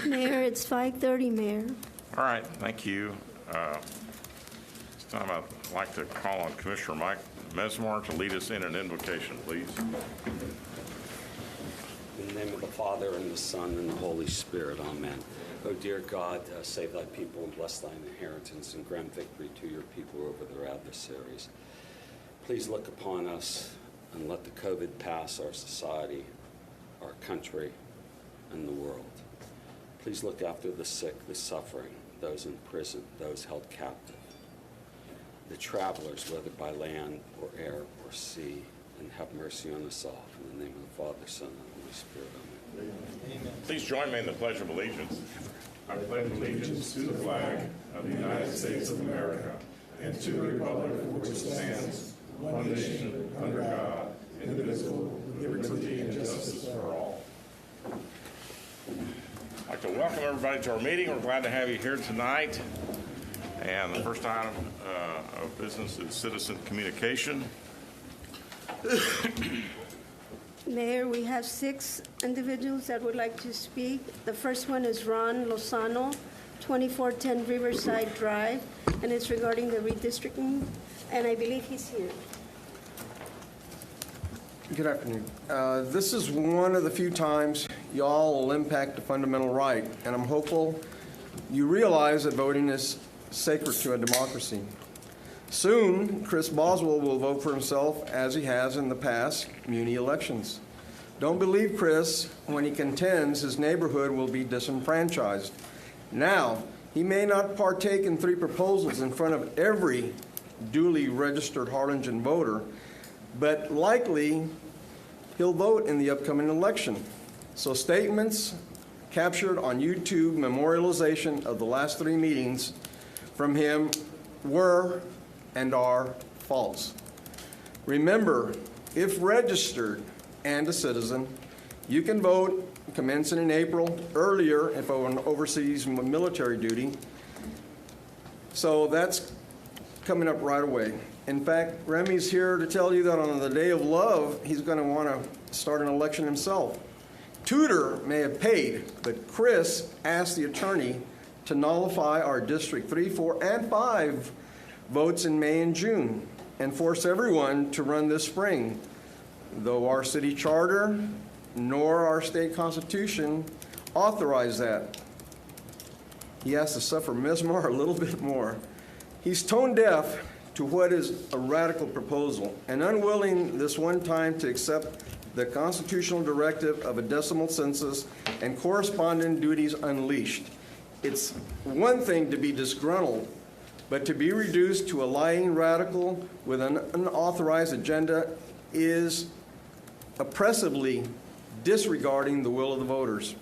Mayor, it's 5:30, Mayor. All right, thank you. This time I'd like to call on Commissioner Mike Mesmore to lead us in an invocation, please. In the name of the Father, and the Son, and the Holy Spirit, amen. Oh, dear God, save thy people and bless thine inheritance and grant victory to your people over their adversaries. Please look upon us and let the COVID pass our society, our country, and the world. Please look after the sick, the suffering, those in prison, those held captive, the travelers, whether by land or air or sea, and have mercy on us all. In the name of the Father, Son, and Holy Spirit, amen. Amen. Please join me in the Pledge of Allegiance. I pledge allegiance to the flag of the United States of America and to the republic for which it stands, one nation, under God, indivisible, with liberty and justice for all. I'd like to welcome everybody to our meeting. We're glad to have you here tonight. And the first item of business is citizen communication. Mayor, we have 6 individuals that would like to speak. The first one is Ron Lozano, 2410 Riverside Drive, and it's regarding the redistricting, and I believe he's here. Good afternoon. This is one of the few times y'all will impact a fundamental right, and I'm hopeful you realize that voting is sacred to a democracy. Soon, Chris Boswell will vote for himself, as he has in the past muni elections. Don't believe Chris when he contends his neighborhood will be disenfranchised. Now, he may not partake in 3 proposals in front of every duly registered Harlingen voter, but likely he'll vote in the upcoming election. So statements captured on YouTube memorialization of the last 3 meetings from him were and are false. Remember, if registered and a citizen, you can vote commencing in April, earlier if on overseas military duty. So that's coming up right away. In fact, Remy's here to tell you that on the day of love, he's going to want to start an election himself. Tudor may have paid, but Chris asked the attorney to nullify our District 3, 4, and 5 votes in May and June and force everyone to run this spring, though our city charter nor our state constitution authorize that. He has to suffer Mesmore a little bit more. He's tone deaf to what is a radical proposal and unwilling this one time to accept the constitutional directive of a decimal census and corresponding duties unleashed. It's one thing to be disgruntled, but to be reduced to a lying radical with an unauthorized agenda is oppressively disregarding the will of the voters.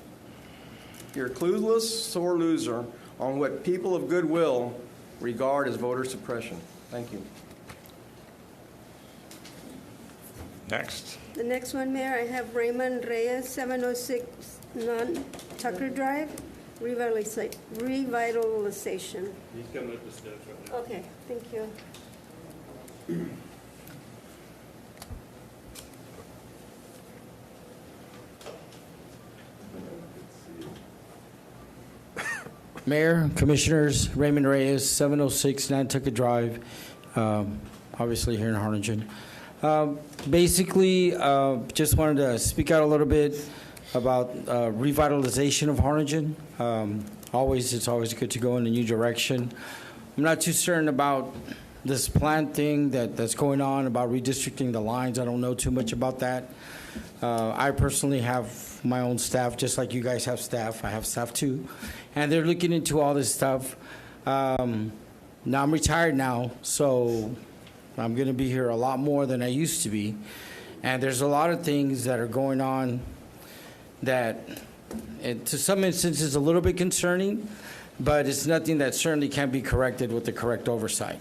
You're a clueless, sore loser on what people of goodwill regard as voter suppression. Thank you. Next. The next one, Mayor, I have Raymond Reyes, 706 Tucker Drive, revitalization. He's coming up the steps right now. Okay, thank you. Mayor, Commissioners, Raymond Reyes, 706 Nantucket Drive, obviously here in Harlingen. Basically, just wanted to speak out a little bit about revitalization of Harlingen. It's always good to go in a new direction. I'm not too certain about this plan thing that's going on about redistricting the lines. I don't know too much about that. I personally have my own staff, just like you guys have staff. I have staff too. And they're looking into all this stuff. Now I'm retired now, so I'm going to be here a lot more than I used to be. And there's a lot of things that are going on that, to some instances, a little bit concerning, but it's nothing that certainly can't be corrected with the correct oversight.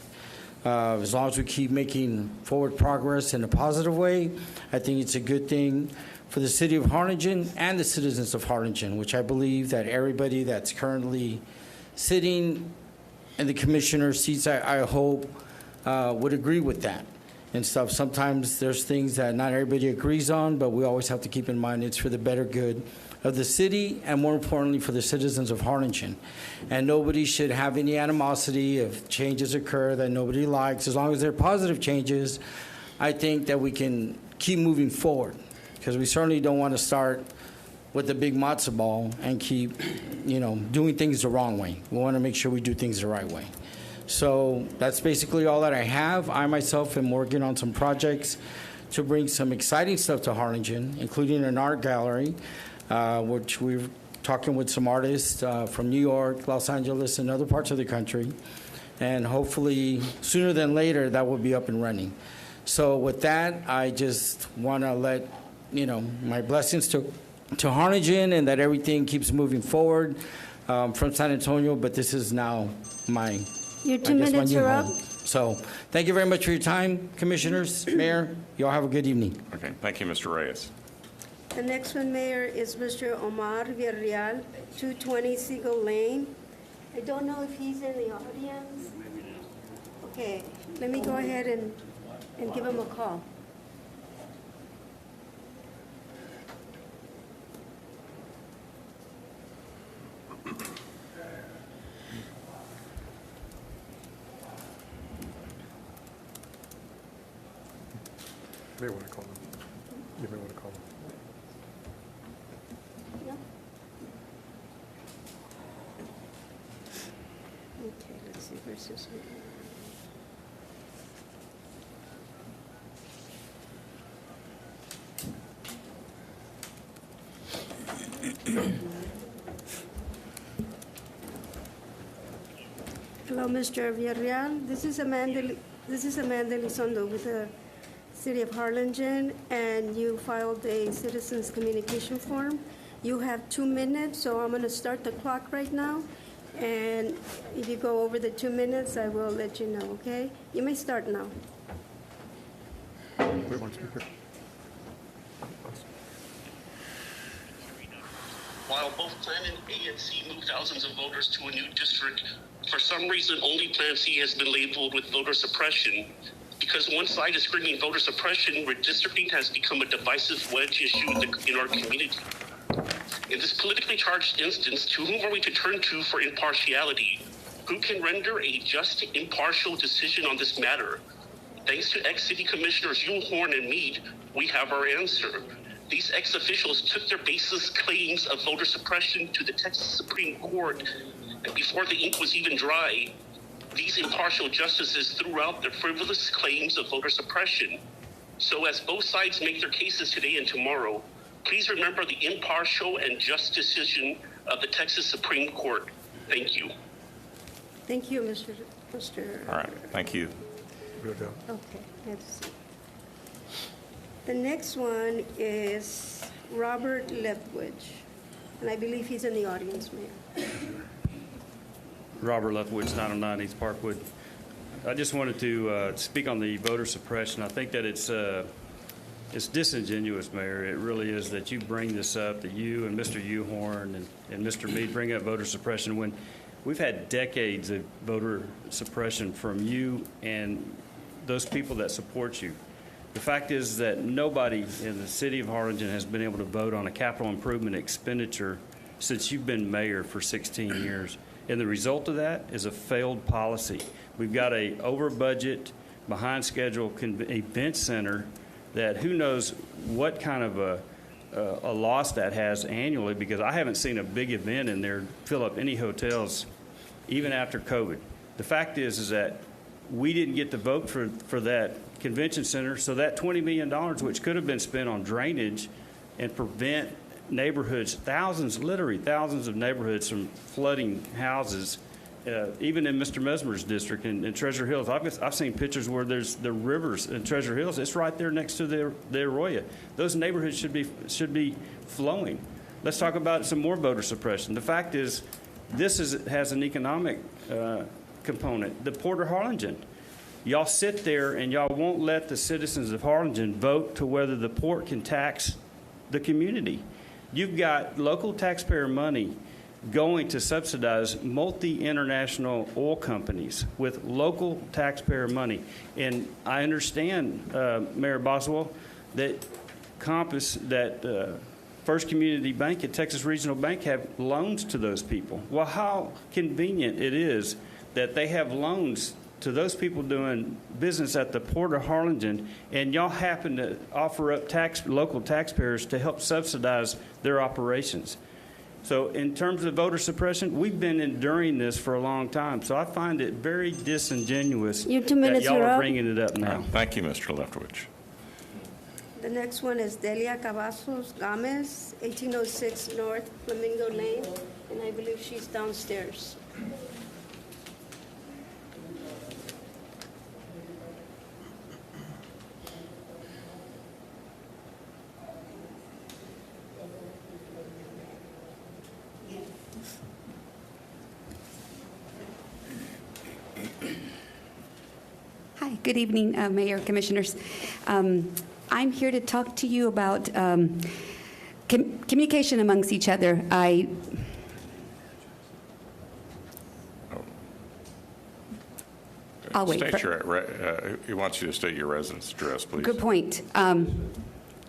As long as we keep making forward progress in a positive way, I think it's a good thing for the city of Harlingen and the citizens of Harlingen, which I believe that everybody that's currently sitting in the commissioner seats, I hope, would agree with that. and stuff. Sometimes there's things that not everybody agrees on, but we always have to keep in mind it's for the better good of the city and, more importantly, for the citizens of Harlingen. And nobody should have any animosity if changes occur that nobody likes. As long as they're positive changes, I think that we can keep moving forward, because we certainly don't want to start with the big matzo ball and keep, doing things the wrong way. We want to make sure we do things the right way. So that's basically all that I have. I myself am working on some projects to bring some exciting stuff to Harlingen, including an art gallery, which we're talking with some artists from New York, Los Angeles, and other parts of the country. And hopefully, sooner than later, that will be up and running. So with that, I just want to let, my blessings to Harlingen, and that everything keeps moving forward from San Antonio. But this is now my... Your 2 minutes are up. So thank you very much for your time, commissioners, mayor. You all have a good evening. Okay, thank you, Mr. Reyes. The next one, Mayor, is Mr. Omar Villarreal, 220 Seagull Lane. I don't know if he's in the audience. Okay, let me go ahead and give him a call. You may want to call them. You may want to call them. Yeah. Okay, let's see, where's this one? Hello, Mr. Villarreal. This is Amanda Elizondo with the City of Harlingen, and you filed a citizens communication form. You have 2 minutes, so I'm going to start the clock right now. And if you go over the 2 minutes, I will let you know, okay? You may start now. Wait one speaker. While both Plan A and C move thousands of voters to a new district, for some reason only Plan C has been labeled with voter suppression. Because one side is screaming voter suppression, redistricting has become a divisive wedge issue in our community. In this politically charged instance, to whom are we to turn to for impartiality? Who can render a just, impartial decision on this matter? Thanks to ex-city commissioners Horn and Meade, we have our answer. These ex-officials took their baseless claims of voter suppression to the Texas Supreme Court, and before the ink was even dry, these impartial justices threw out their frivolous claims of voter suppression. So as both sides make their cases today and tomorrow, please remember the impartial and just decision of the Texas Supreme Court. Thank you. Thank you, Mr. All right, thank you. Okay, let's see. The next one is Robert Lethwich, and I believe he's in the audience, Mayor. Robert Lethwich, 909 East Parkwood. I just wanted to speak on the voter suppression. I think that it's disingenuous, Mayor. It really is that you bring this up, that you and Mr. Uhorn and Mr. Meade bring up voter suppression when we've had decades of voter suppression from you and those people that support you. The fact is that nobody in the city of Harlingen has been able to vote on a capital improvement expenditure since you've been mayor for 16 years. And the result of that is a failed policy. We've got a over-budget, behind-schedule event center that who knows what kind of a loss that has annually, because I haven't seen a big event in there fill up any hotels, even after COVID. The fact is that we didn't get the vote for that convention center, so that $20 million, which could have been spent on drainage and prevent neighborhoods, literally thousands of neighborhoods from flooding houses, even in Mr. Mesmer's district in Treasure Hills. I've seen pictures where there's the rivers in Treasure Hills. It's right there next to the Arroyo. Those neighborhoods should be flowing. Let's talk about some more voter suppression. The fact is, this has an economic component. The Port of Harlingen. Y'all sit there and y'all won't let the citizens of Harlingen vote to whether the port can tax the community. You've got local taxpayer money going to subsidize multi-international oil companies with local taxpayer money. And I understand, Mayor Boswell, that First Community Bank and Texas Regional Bank have loans to those people. Well, how convenient it is that they have loans to those people doing business at the Port of Harlingen, and y'all happen to offer up local taxpayers to help subsidize their operations. So in terms of voter suppression, we've been enduring this for a long time. So I find it very disingenuous Your 2 that minutes y'all are are up. bringing it up now. Thank you, Mr. Leftwich. The next one is Delia Cavazos Gomez, 1806 North Flamingo Lane, and I believe she's downstairs. Hi, good evening, Mayor, Commissioners. I'm here to talk to you about communication amongst each other. I'll wait. He wants you to state your residence address, please. Good point.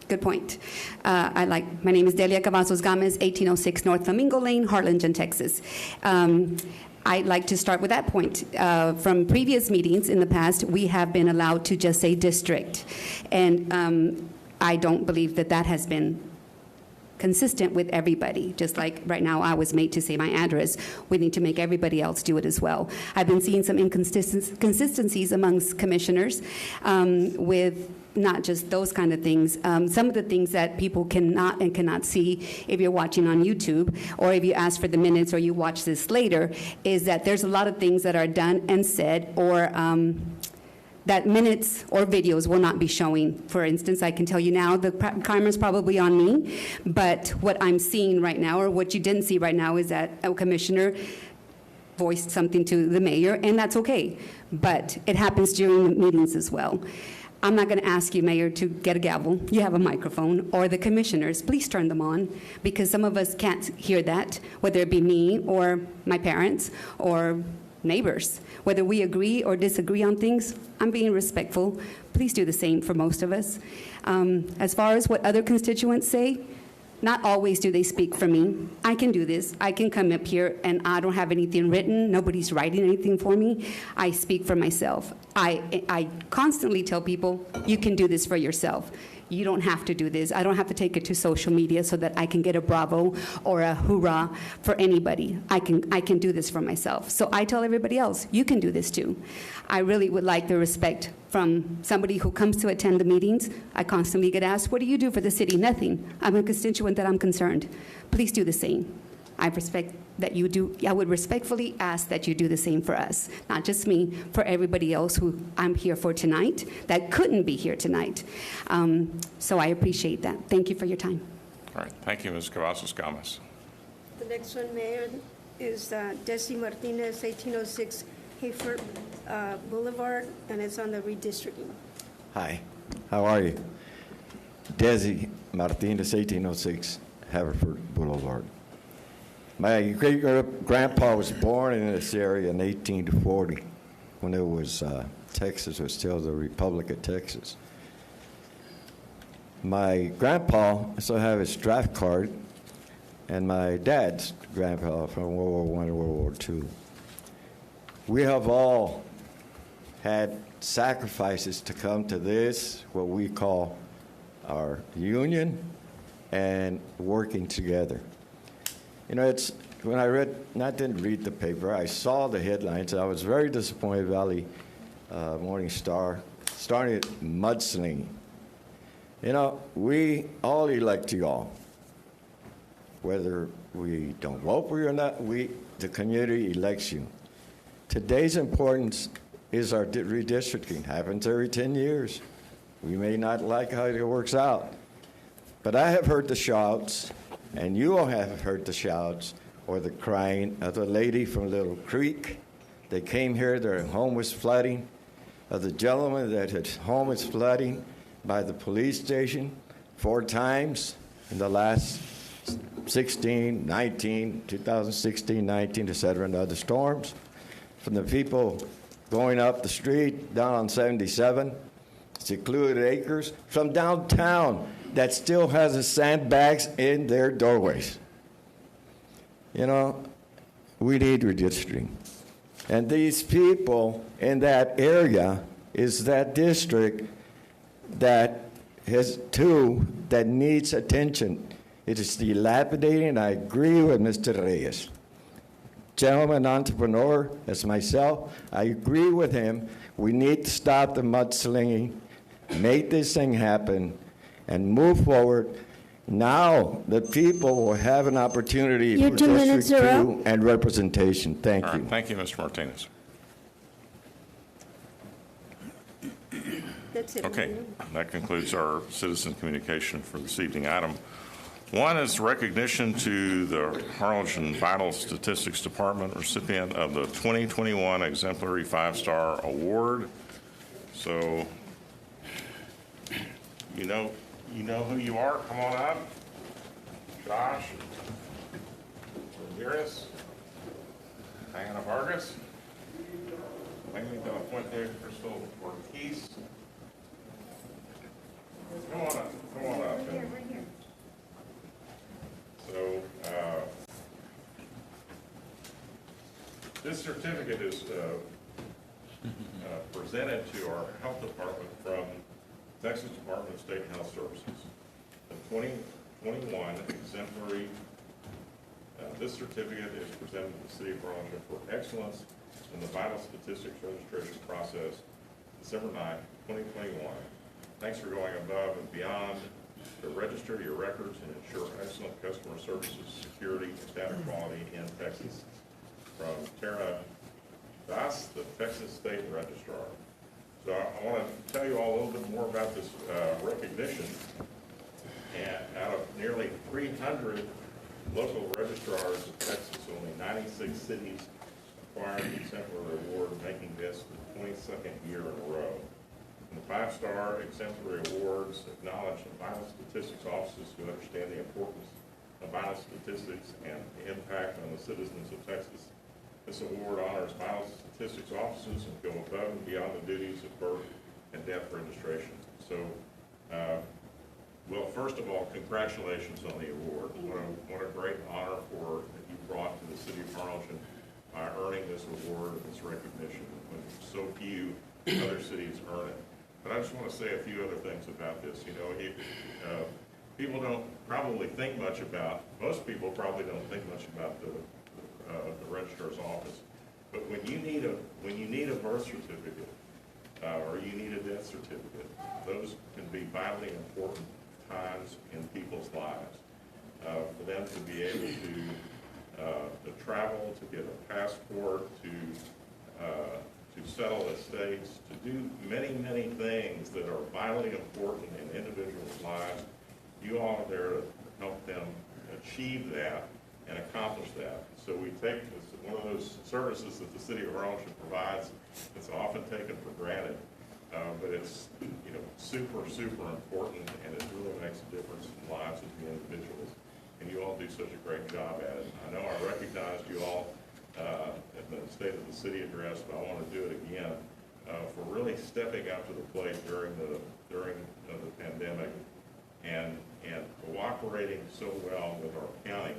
Good point. My name is Delia Cavazos Gomez, 1806 North Flamingo Lane, Harlingen, Texas. I'd like to start with that point. From previous meetings in the past, we have been allowed to just say district. And I don't believe that that has been consistent with everybody. Just like right now I was made to say my address, we need to make everybody else do it as well. I've been seeing some inconsistencies amongst commissioners with not just those kind of things. Some of the things that people cannot see if you're watching on YouTube, or if you ask for the minutes or you watch this later, is that there's a lot of things that are done and said, or that minutes or videos will not be showing. For instance, I can tell you now, the camera's probably on me, but what I'm seeing right now, or what you didn't see right now, is that a commissioner voiced something to the mayor, and that's okay. But it happens during the meetings as well. I'm not going to ask you, Mayor, to get a gavel. You have a microphone. Or the commissioners, please turn them on, because some of us can't hear that, whether it be me or my parents or neighbors. Whether we agree or disagree on things, I'm being respectful. Please do the same for most of us. As far as what other constituents say, not always do they speak for me. I can do this. I can come up here and I don't have anything written. Nobody's writing anything for me. I speak for myself. I constantly tell people, you can do this for yourself. You don't have to do this. I don't have to take it to social media so that I can get a bravo or a hoorah for anybody. I can do this for myself. So I tell everybody else, you can do this too. I really would like the respect from somebody who comes to attend the meetings. I constantly get asked, what do you do for the city? Nothing. I'm a constituent that I'm concerned. Please do the same. I respect that you do. I would respectfully ask that you do the same for us, not just me, for everybody else who I'm here for tonight that couldn't be here tonight. So I appreciate that. Thank you for your time. All right. Thank you, Ms. Cavazos Gomez. The next one, Mayor, is Desi Martinez, 1806 Hayford Boulevard, and it's on the redistricting. Hi, how are you? Desi Martinez, 1806 Haverford Boulevard. My great-grandpa was born in this area in 1840 when it was Texas was still the Republic of Texas. My grandpa still have his draft card, and my dad's grandpa from World War I and World War II. We have all had sacrifices to come to this, what we call our union, and working together. You know, it's when I didn't read the paper, I saw the headlines, and I was very disappointed. Valley Morning Star started mudslinging. You know, we all elect you all. Whether we don't vote for you or not, the community elects you. Today's importance is our redistricting. Happens every 10 years. We may not like how it works out, but I have heard the shouts, and you all have heard the shouts or the crying of the lady from Little Creek. They came here, their home was flooding, of the gentleman that his home was flooding by the police station 4 times in the last 16, 19, 2016, 19, et cetera, and other storms. From the people going up the street down on 77, secluded acres, from downtown that still has the sandbags in their doorways. You know, we need redistricting. And these people in that area is that district that has two that needs attention. It is dilapidating, and I agree with Mr. Reyes. Gentleman entrepreneur, as myself, I agree with him. We need to stop the mudslinging, make this thing happen, and move forward. Now the people will have an opportunity Your for 2 minutes District are 2 and representation. Thank All you. right, thank you, Mr. Martinez. That's it. Okay, that concludes our citizen communication for this evening. Item 1 is recognition to the Harlingen Vital Statistics Department recipient of the 2021 Exemplary 5-Star Award. So, you know who you are. Come on up. Josh Ramirez, Diana Vargas, Amy de la Fuente, Crystal Ortiz. Come on up. Come on up. Right here. So, this certificate is presented to our health department from Texas Department of State Health Services. The 2021 exemplary, this certificate is presented to the City of Harlingen for excellence in the vital statistics registration process, December 9, 2021. Thanks for going above and beyond to register your records and ensure excellent customer services, security, and data quality in Texas. From Tara Das, the Texas State Registrar. So I want to tell you all a little bit more about this recognition. And out of nearly 300 local registrars in Texas, only 96 cities acquired the exemplary award, making this the 22nd year in a row. And the 5-star exemplary awards acknowledge the vital statistics offices who understand the importance of vital statistics and the impact on the citizens of Texas. This award honors vital statistics offices and go above and beyond the duties of birth and death registration. So, well, first of all, congratulations on the award. What a great honor that you brought to the City of Harlingen by earning this award and this recognition when so few other cities earn it. But I just want to say a few other things about this. You know, people don't probably think much about, most people probably don't think much about the registrar's office. But when you need a birth certificate or you need a death certificate, those can be vitally important times in people's lives. For them to be able to travel, to get a passport, to settle estates, to do many, many things that are vitally important in individuals' lives. You all are there to help them achieve that and accomplish that. So we take this, one of those services that the City of Harlingen provides. It's often taken for granted, but it's super, super important, and it really makes a difference in the lives of the individuals. And you all do such a great job at it. I know I recognized you all at the State of the City address, but I want to do it again for really stepping up to the plate during the pandemic and cooperating so well with our county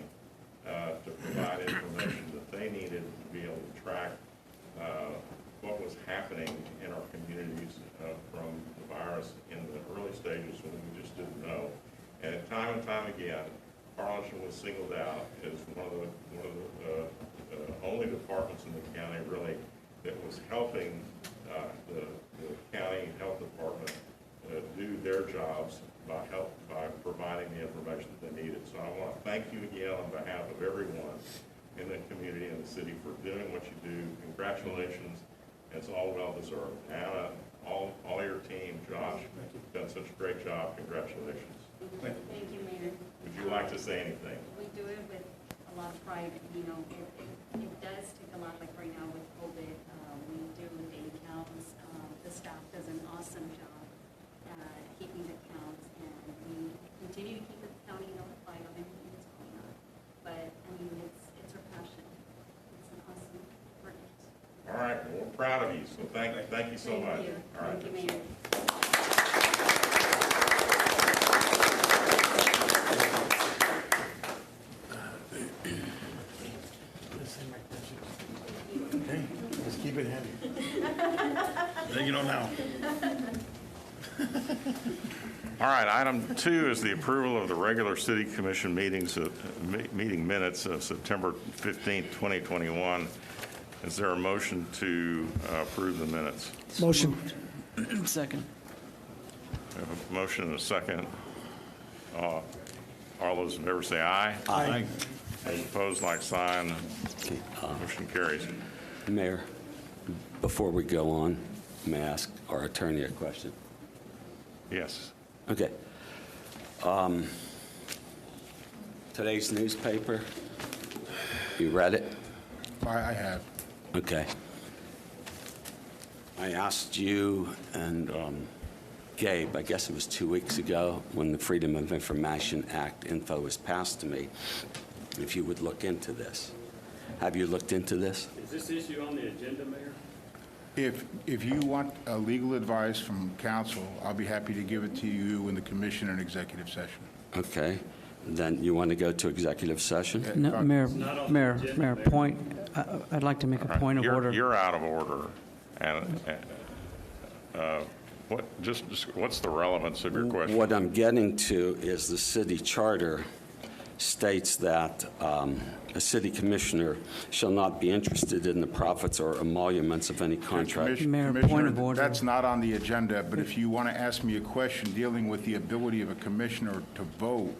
to provide information that they needed to be able to track what was happening in our communities from the virus in the early stages when we just didn't know. And time again, Harlingen was singled out as one of the only departments in the county really that was helping the county health department do their jobs by providing the information that they needed. So I want to thank you again on behalf of everyone in the community and the city for doing what you do. Congratulations. It's all well deserved. Anna, all your team, Josh, you've done such a great job. Congratulations. Thank you, Mayor. Would you like to say anything? We do it with a lot of pride. You know, it does take a lot, like right now with COVID. We do daily counts. The staff does an awesome job keeping the counts, and we continue to keep the county notified of anything that's going proud of you, so thank you so much. Thank you. All right. Thank you, Mayor. Okay, let's keep it handy. There you go now. All right, item 2 is the approval of the regular city commission meeting minutes of September 15th, 2021. Is there a motion to approve the minutes? Motion. Second. We have a motion and a second. All those in favor say aye. Aye. Those opposed, like sign. Motion carries. Mayor, before we go on, may I ask our attorney a question? Yes. Okay. Today's newspaper, you read it? I have. Okay. I asked you and Gabe, I guess it was 2 weeks ago, when the Freedom of Information Act info was passed to me, if you would look into this. Have you looked into this? Is this issue on the agenda, Mayor? If you want legal advice from counsel, I'll be happy to give it to you in the commission and executive session. Okay. Then you want to go to executive session? No, Mayor, point, I'd like to make a point of order. You're out of order. And what's the relevance of your question? What I'm getting to is the city charter states that a city commissioner shall not be interested in the profits or emoluments of any contract. Mayor, Commissioner, point of order. that's not on the agenda, but if you want to ask me a question dealing with the ability of a commissioner to vote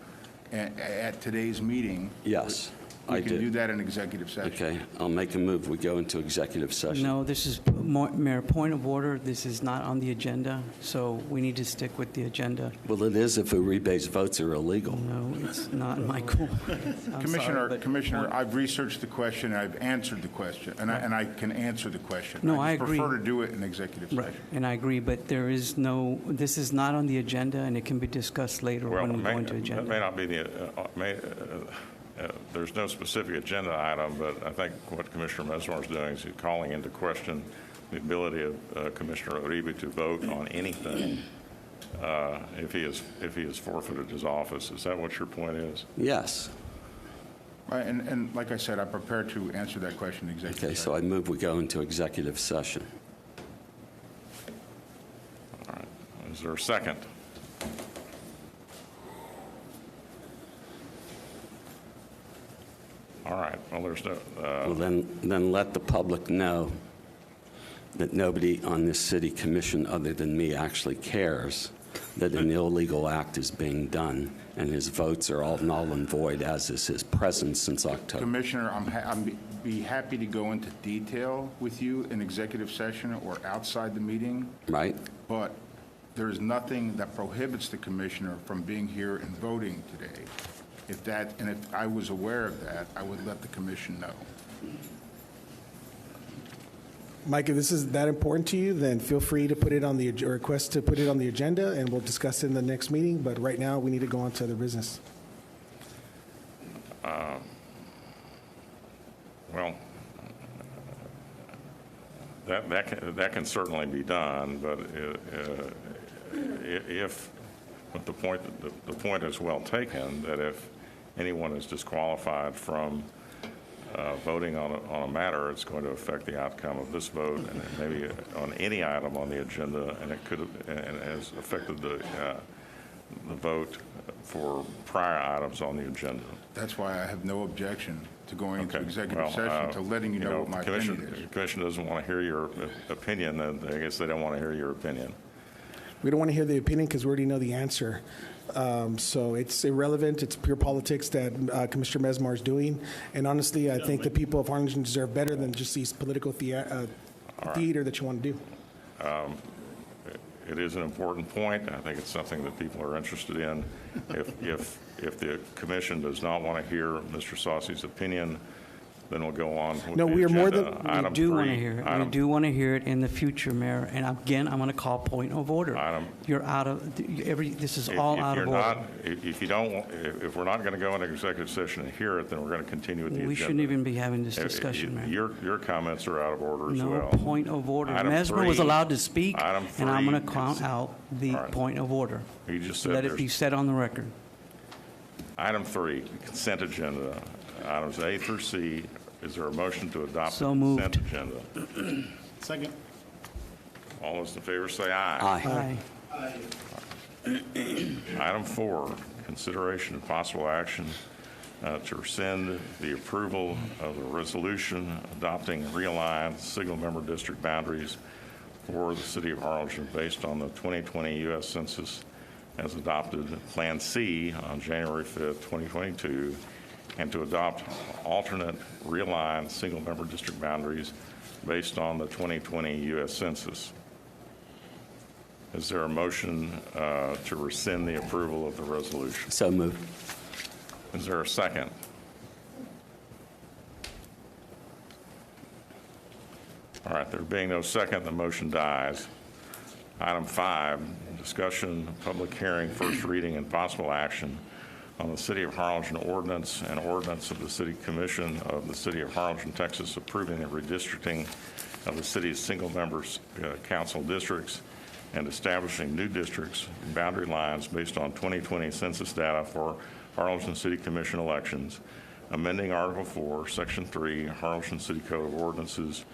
at today's meeting, Yes, I we can do do. that in executive session. Okay, I'll make a move. We go into executive session. No, this is, Mayor, point of order. This is not on the agenda, so we need to stick with the agenda. Well, it is if Uribe's votes are illegal. No, it's not, Michael. I'm sorry, but- Commissioner, I've researched the question, I've answered the question, and I can answer the question. No, I agree. prefer to do it in executive Right, session. and I agree, but there is no, this is not on the agenda, and it can be discussed later Well, when we go into that agenda. may not be there's no specific agenda item, but I think what Commissioner Mesmer is doing is he's calling into question the ability of Commissioner Uribe to vote on anything if he has forfeited his office. Is that what your point is? Yes. Right, and like I said, I'm prepared to answer that question in executive Okay, session. so I move we go into executive session. All right. Is there a second? All right. Well, there's no. Well, then let the public know that nobody on this city commission other than me actually cares that an illegal act is being done, and his votes are all null and void, as is his presence since October. Commissioner, I'm be happy to go into detail with you in executive session or outside the meeting, Right? but there is nothing that prohibits the commissioner from being here and voting today. If I was aware of that, I would let the commission know. Mike, if this is that important to you, then feel free to put it on the request to put it on the agenda, and we'll discuss it in the next meeting. But right now, we need to go on to other business. Well, that can certainly be done, but but the point is well taken that if anyone is disqualified from voting on a matter, it's going to affect the outcome of this vote and maybe on any item on the agenda, and it could and has affected the vote for prior items on the agenda. That's why I have no objection to going into Okay. executive Well, session to letting you know what my opinion is. The commission doesn't want to hear your opinion, then I guess they don't want to hear your opinion. We don't want to hear the opinion because we already know the answer. So it's irrelevant. It's pure politics that Commissioner Mesmer is doing. And honestly, I think the people of Harlingen deserve better than just these political theater that you want to do. It is an important point. I think it's something that people are interested in. If the commission does not want to hear Mr. Saucy's opinion, then we'll go on with No, the we are more agenda. than- We Item do want to three, hear it. We item- do want to hear it in the future, Mayor. And again, I'm going to call point of order. You're out of, this is all out of order. If we're not going to go into executive session and hear it, then we're going to continue with the agenda. We shouldn't even be having this discussion, Mayor. Your comments are out of order as No well. point of order. Item Mesmer was three- allowed to speak, item and I'm going to three count is- out the All right. point of order. You just said Let it there's- be said on the record. Item 3, consent agenda. Items A through C. Is there a motion to adopt So the moved. consent agenda? Second. All those in favor say aye. Aye. Item 4, consideration and possible action to rescind the approval of the resolution adopting realigned single-member district boundaries for the city of Harlingen based on the 2020 U.S. Census as adopted Plan C on January 5th, 2022, and to adopt alternate realigned single-member district boundaries based on the 2020 U.S. Census. Is there a motion to rescind the approval of the resolution? So moved. Is there a second? All right, there being no second, the motion dies. Item 5, discussion, public hearing, first reading, and possible action on the City of Harlingen ordinance and ordinance of the City Commission of the City of Harlingen, Texas, approving the redistricting of the city's single-member council districts and establishing new districts and boundary lines based on 2020 census data for Harlingen City Commission elections, amending Article 4, Section 3, Harlingen City Code of Ordinances,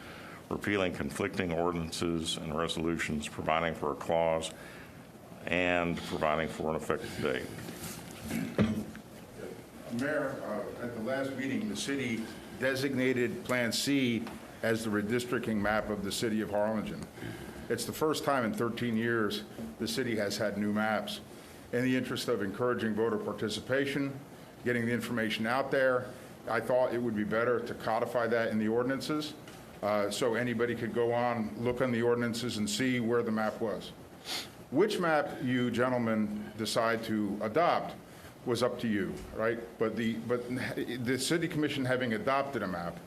repealing conflicting ordinances and resolutions, providing for a clause, and providing for an effective date. Mayor, at the last meeting, the city designated Plan C as the redistricting map of the city of Harlingen. It's the first time in 13 years the city has had new maps. In the interest of encouraging voter participation, getting the information out there, I thought it would be better to codify that in the ordinances so anybody could go on, look on the ordinances, and see where the map was. Which map you gentlemen decide to adopt was up to you, right? But the City Commission having adopted a map,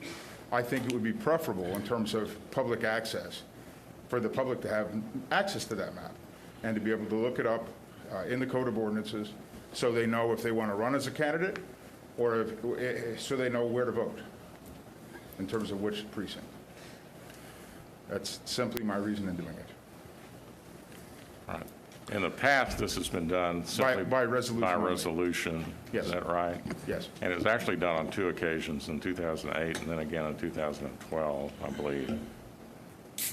I think it would be preferable in terms of public access for the public to have access to that map and to be able to look it up in the Code of Ordinances so they know if they want to run as a candidate or so they know where to vote in terms of which precinct. That's simply my reason in doing it. All right. In the past, this has been done simply By resolution by only. resolution. Yes. Is that right? Yes. And it was actually done on 2 occasions, in 2008 and then again in 2012, I believe.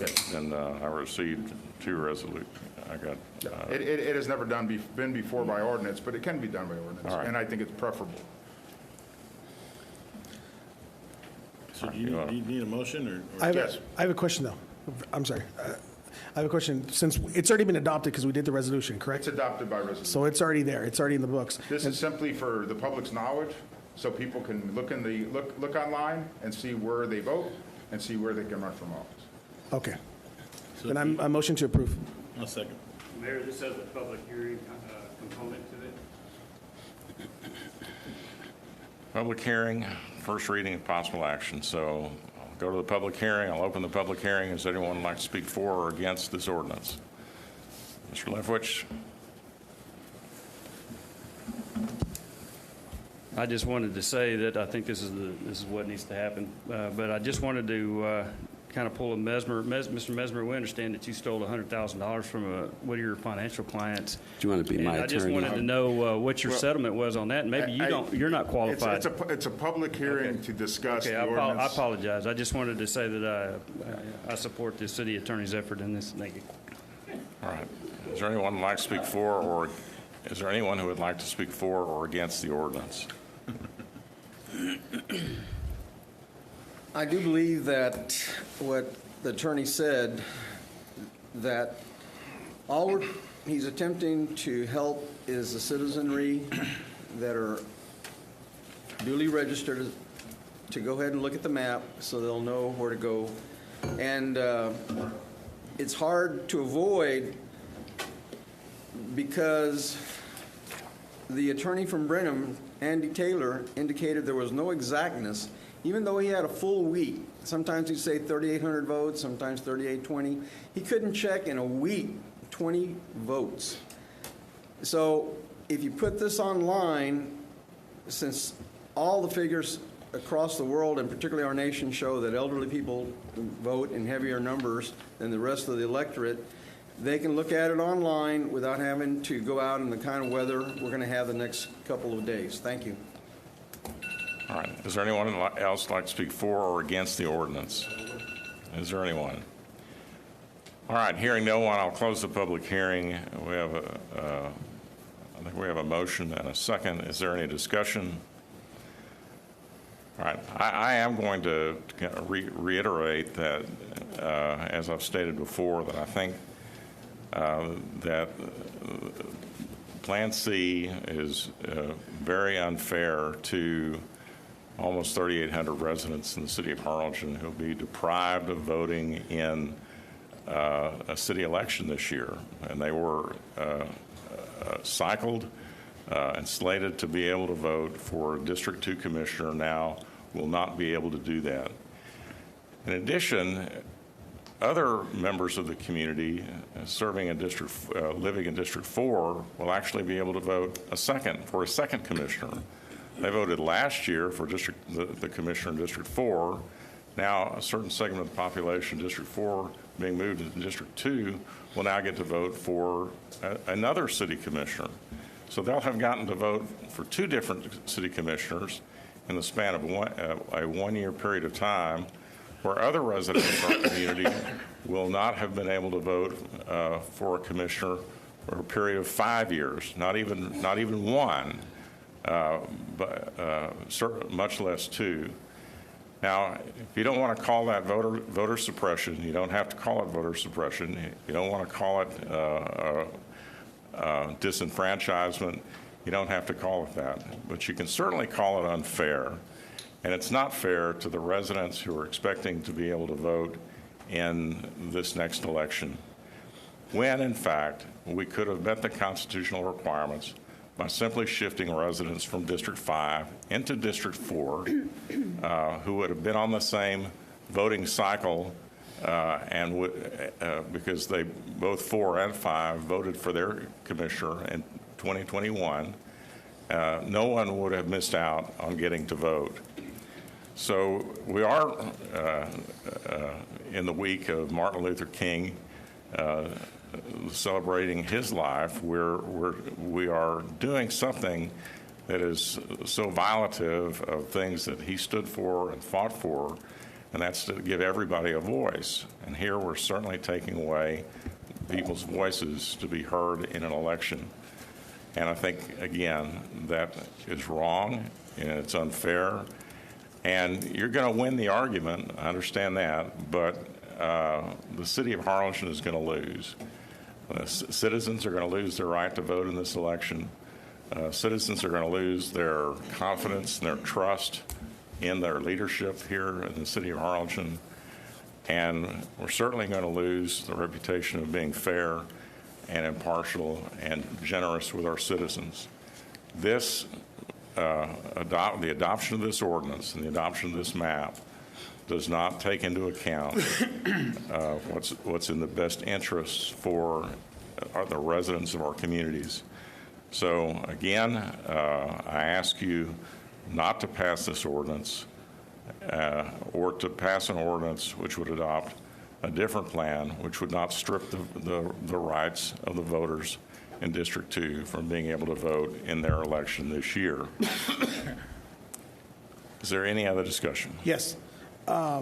Yes. And I received 2 resolutions. I got. It has never been before by ordinance, but it can be done by ordinance, All right. and I think it's preferable. So do you need a motion or? I Yes. have a question, though. I'm sorry. I have a question. Since it's already been adopted because we did the resolution, correct? It's adopted by resolution. So it's already there. It's already in the books. This is simply for the public's knowledge, so people can look online and see where they vote and see where they can run from office. Okay. Then I'm a motion to approve. I'll second. Mayor, this has a public hearing component to it. Public hearing, first reading, and possible action. So I'll go to the public hearing. I'll open the public hearing. Does anyone like to speak for or against this ordinance? Mr. Leftwich? I just wanted to say that I think this is what needs to happen. But I just wanted to kind of pull a Mr. Mesmer, we understand that you stole $100,000 from one of your financial clients. Do you want to be my I just attorney? wanted to know what your settlement was on that. And maybe you're not qualified. It's a public hearing to discuss the I ordinance. apologize. I just wanted to say that I support the city attorney's effort in this. Thank you. All right. Is there anyone who would like to speak for, or is there anyone who would like to speak for or against the ordinance? I do believe that what the attorney said, that all he's attempting to help is the citizenry that are duly registered to go ahead and look at the map so they'll know where to go. And it's hard to avoid because the attorney from Brenham, Andy Taylor, indicated there was no exactness, even though he had a full week. Sometimes he'd say 3,800 votes, sometimes 3,820. He couldn't check in a week 20 votes. So if you put this online, since all the figures across the world, and particularly our nation, show that elderly people vote in heavier numbers than the rest of the electorate, they can look at it online without having to go out in the kind of weather we're going to have the next couple of days. Thank you. All right. Is there anyone else like to speak for or against the ordinance? Is there anyone? All right. Hearing no one, I'll close the public hearing. We have I think we have a motion and a second. Is there any discussion? All right. I am going to reiterate that, as I've stated before, that I think that Plan C is very unfair to almost 3,800 residents in the city of Harlingen who will be deprived of voting in a city election this year. And they were cycled and slated to be able to vote for District 2 Commissioner, now will not be able to do that. In addition, other members of the community serving in living in District 4 will actually be able to vote for a second commissioner. They voted last year for the commissioner in District 4. Now a certain segment of the population in District 4 being moved into District 2 will now get to vote for another city commissioner. So they'll have gotten to vote for two different city commissioners in the span of a one-year period of time, where other residents of our community will not have been able to vote for a commissioner for a period of 5 years, not even one, but much less two. Now, if you don't want to call that voter suppression, you don't have to call it voter suppression. You don't want to call it disenfranchisement, you don't have to call it that. But you can certainly call it unfair. And it's not fair to the residents who are expecting to be able to vote in this next election, when, in fact, we could have met the constitutional requirements by simply shifting residents from District 5 into District 4 who would have been on the same voting cycle and because they both 4 and 5 voted for their commissioner in 2021, no one would have missed out on getting to vote. So we are in the week of Martin Luther King, celebrating his life. We are doing something that is so violative of things that he stood for and fought for, and that's to give everybody a voice. And here we're certainly taking away people's voices to be heard in an election. And I think, again, that is wrong and it's unfair. And you're going to win the argument, I understand that, but the city of Harlingen is going to lose. Citizens are going to lose their right to vote in this election. Citizens are going to lose their confidence and their trust in their leadership here in the city of Harlingen. And we're certainly going to lose the reputation of being fair and impartial and generous with our citizens. This the adoption of this ordinance and the adoption of this map does not take into account what's in the best interests for the residents of our communities. So again, I ask you not to pass this ordinance or to pass an ordinance which would adopt a different plan, which would not strip the rights of the voters in District 2 from being able to vote in their election this year. Is there any other discussion? Yes.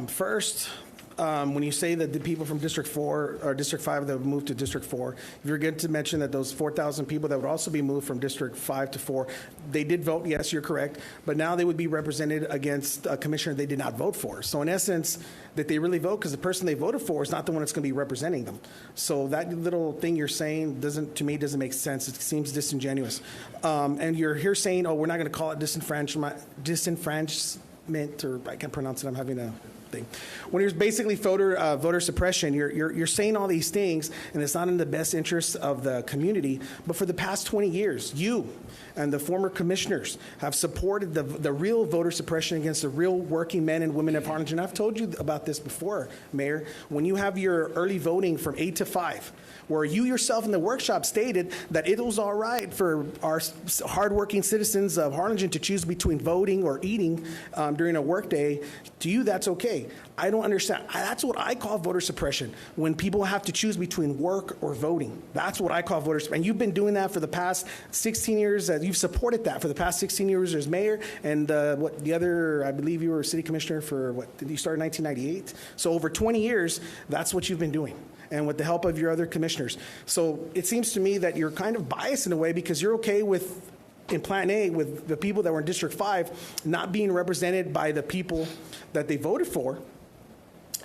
First, when you say that the people from District 4 or District 5 that would move to District 4, if you're going to mention that those 4,000 people that would also be moved from District 5 to 4, they did vote, yes, you're correct, but now they would be represented against a commissioner they did not vote for. So in essence, that they really vote because the person they voted for is not the one that's going to be representing them. So that little thing you're saying to me doesn't make sense. It seems disingenuous. And you're here saying, oh, we're not going to call it disenfranchisement, or I can't pronounce it. I'm having a thing. When you're basically voter suppression, you're saying all these things, and it's not in the best interest of the community. But for the past 20 years, you and the former commissioners have supported the real voter suppression against the real working men and women of Harlingen. I've told you about this before, Mayor. When you have your early voting from 8 to 5, where you yourself in the workshop stated that it was all right for our hardworking citizens of Harlingen to choose between voting or eating during a workday, to you, that's okay. I don't understand. That's what I call voter suppression, when people have to choose between work or voting. That's what I call voter suppression. And you've been doing that for the past 16 years. You've supported that for the past 16 years as mayor. And I believe you were city commissioner for, did you start in 1998? So over 20 years, that's what you've been doing, and with the help of your other commissioners. So it seems to me that you're kind of biased in a way, because you're okay with, in Plan A, with the people that were in District 5 not being represented by the people that they voted for,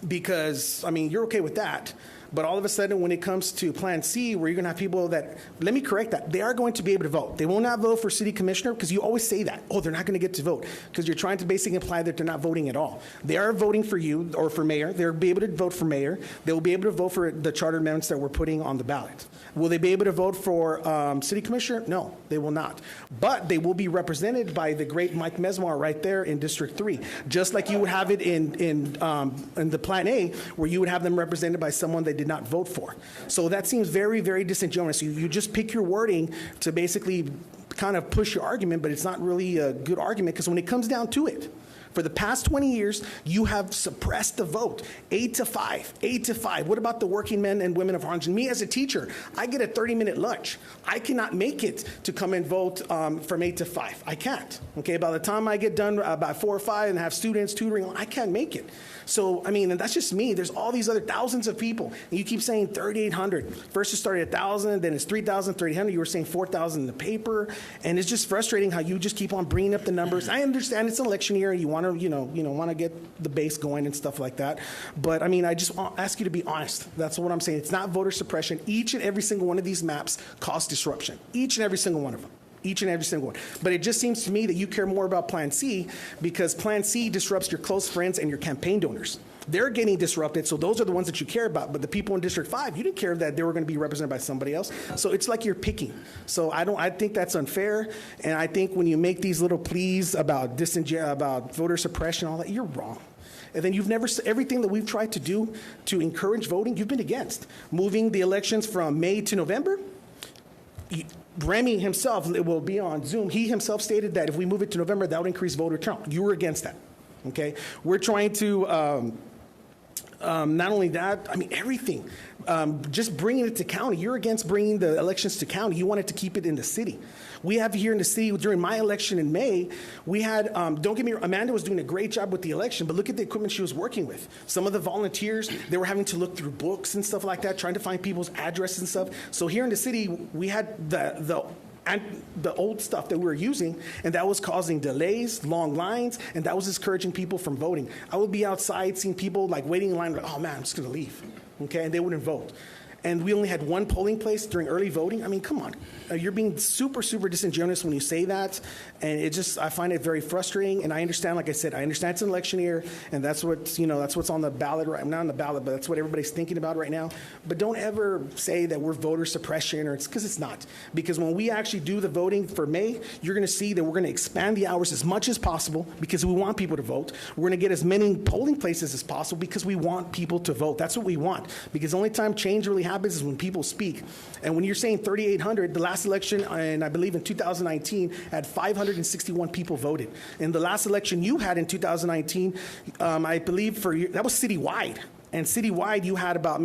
because, I mean, you're okay with that. But all of a sudden, when it comes to Plan C, where you're going to have people that, let me correct that, they are going to be able to vote. They will not vote for city commissioner, because you always say that. Oh, they're not going to get to vote, because you're trying to basically imply that they're not voting at all. They are voting for you or for mayor. They'll be able to vote for mayor. They will be able to vote for the charter amendments that we're putting on the ballot. Will they be able to vote for city commissioner? No, they will not. But they will be represented by the great Mike Mesmar right there in District 3, just like you would have it in the Plan A, where you would have them represented by someone they did not vote for. So that seems very, very disingenuous. You just pick your wording to basically kind of push your argument, but it's not really a good argument, because when it comes down to it, for the past 20 years, you have suppressed the vote. 8 to 5, 8 to 5. What about the working men and women of Harlingen? Me as a teacher, I get a 30-minute lunch. I cannot make it to come and vote from 8 to 5. I can't. Okay, by the time I get done about 4 or 5 and have students tutoring, I can't make it. So, I mean, and that's just me. There's all these other thousands of people. And you keep saying 3,800. First it started at 1,000, then it's 3,000, 3,800. You were saying 4,000 in the paper. And it's just frustrating how you just keep on bringing up the numbers. I understand it's an election year and you want to, want to get the base going and stuff like that. But, I mean, I just ask you to be honest. That's what I'm saying. It's not voter suppression. Each and every single one of these maps cause disruption. Each and every single one of them. Each and every single one. But it just seems to me that you care more about Plan C, because Plan C disrupts your close friends and your campaign donors. They're getting disrupted, so those are the ones that you care about. But the people in District 5, you didn't care that they were going to be represented by somebody else. So it's like you're picking. So I think that's unfair. And I think when you make these little pleas about voter suppression, all that, you're wrong. And then everything that we've tried to do to encourage voting, you've been against. Moving the elections from May to November. Remy himself, it will be on Zoom, he himself stated that if we move it to November, that would increase voter turnout. You were against that, okay? We're trying to, not only that, I mean, everything. Just bringing it to county. You're against bringing the elections to county. You wanted to keep it in the city. We have here in the city, during my election in May, we had, don't get me wrong, Amanda was doing a great job with the election, but look at the equipment she was working with. Some of the volunteers, they were having to look through books and stuff like that, trying to find people's addresses and stuff. So here in the city, we had the old stuff that we were using, and that was causing delays, long lines, and that was discouraging people from voting. I would be outside seeing people like waiting in line, like, oh man, I'm just gonna leave, okay, and they wouldn't vote. And we only had one polling place during early voting. I mean, come on. You're being super, super disingenuous when you say that. And I find it very frustrating. And I understand, like I said, I understand it's an election year, and that's what's on the ballot, right? Not on the ballot, but that's what everybody's thinking about right now. But don't ever say that we're voter suppression, because it's not. Because when we actually do the voting for May, you're going to see that we're going to expand the hours as much as possible, because we want people to vote. We're going to get as many polling places as possible, because we want people to vote. That's what we want. Because the only time change really happens is when people speak. And when you're saying 3,800, the last election, and I believe in 2019, had 561 people voted. In the last election you had in 2019, I believe that was citywide. And citywide, you had about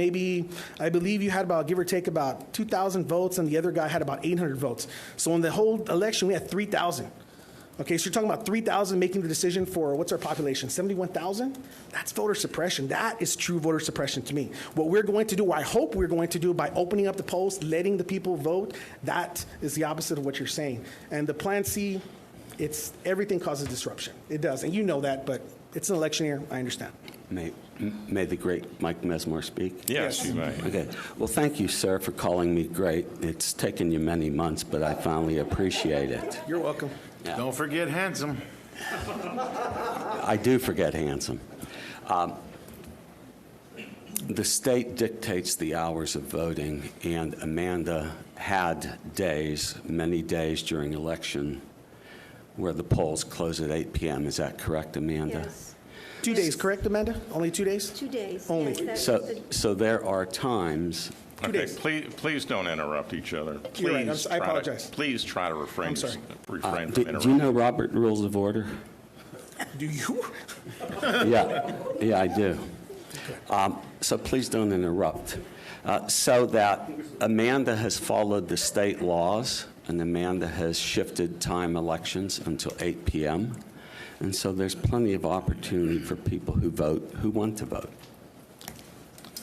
give or take about 2,000 votes, and the other guy had about 800 votes. So in the whole election, we had 3,000. Okay, so you're talking about 3,000 making the decision for, what's our population, 71,000? That's voter suppression. That is true voter suppression to me. What we're going to do, I hope we're going to do by opening up the polls, letting the people vote, that is the opposite of what you're saying. And the Plan C, everything causes disruption. It does, and you know that, but it's an election year, I understand. May the great Mike Mesmar speak? Yes, you may. Okay. Well, thank you, sir, for calling me great. It's taken you many months, but I finally appreciate it. You're welcome. Yeah. Don't forget handsome. I do forget handsome. The state dictates the hours of voting, and Amanda had days, many days during election, where the polls close at 8 p.m. Is that correct, Amanda? Yes. 2 days, correct, Amanda? Only 2 days? 2 days. Only. Yes, that is So there are times. Okay, please don't interrupt each other. You're right. Please I try to- apologize. Please try to refrain I'm sorry. from Do interrupting. you know Robert Rules of Order? Do you? Yeah, I do. So please don't interrupt. So that Amanda has followed the state laws, and Amanda has shifted time elections until 8 p.m. And so there's plenty of opportunity for people who vote, who want to vote.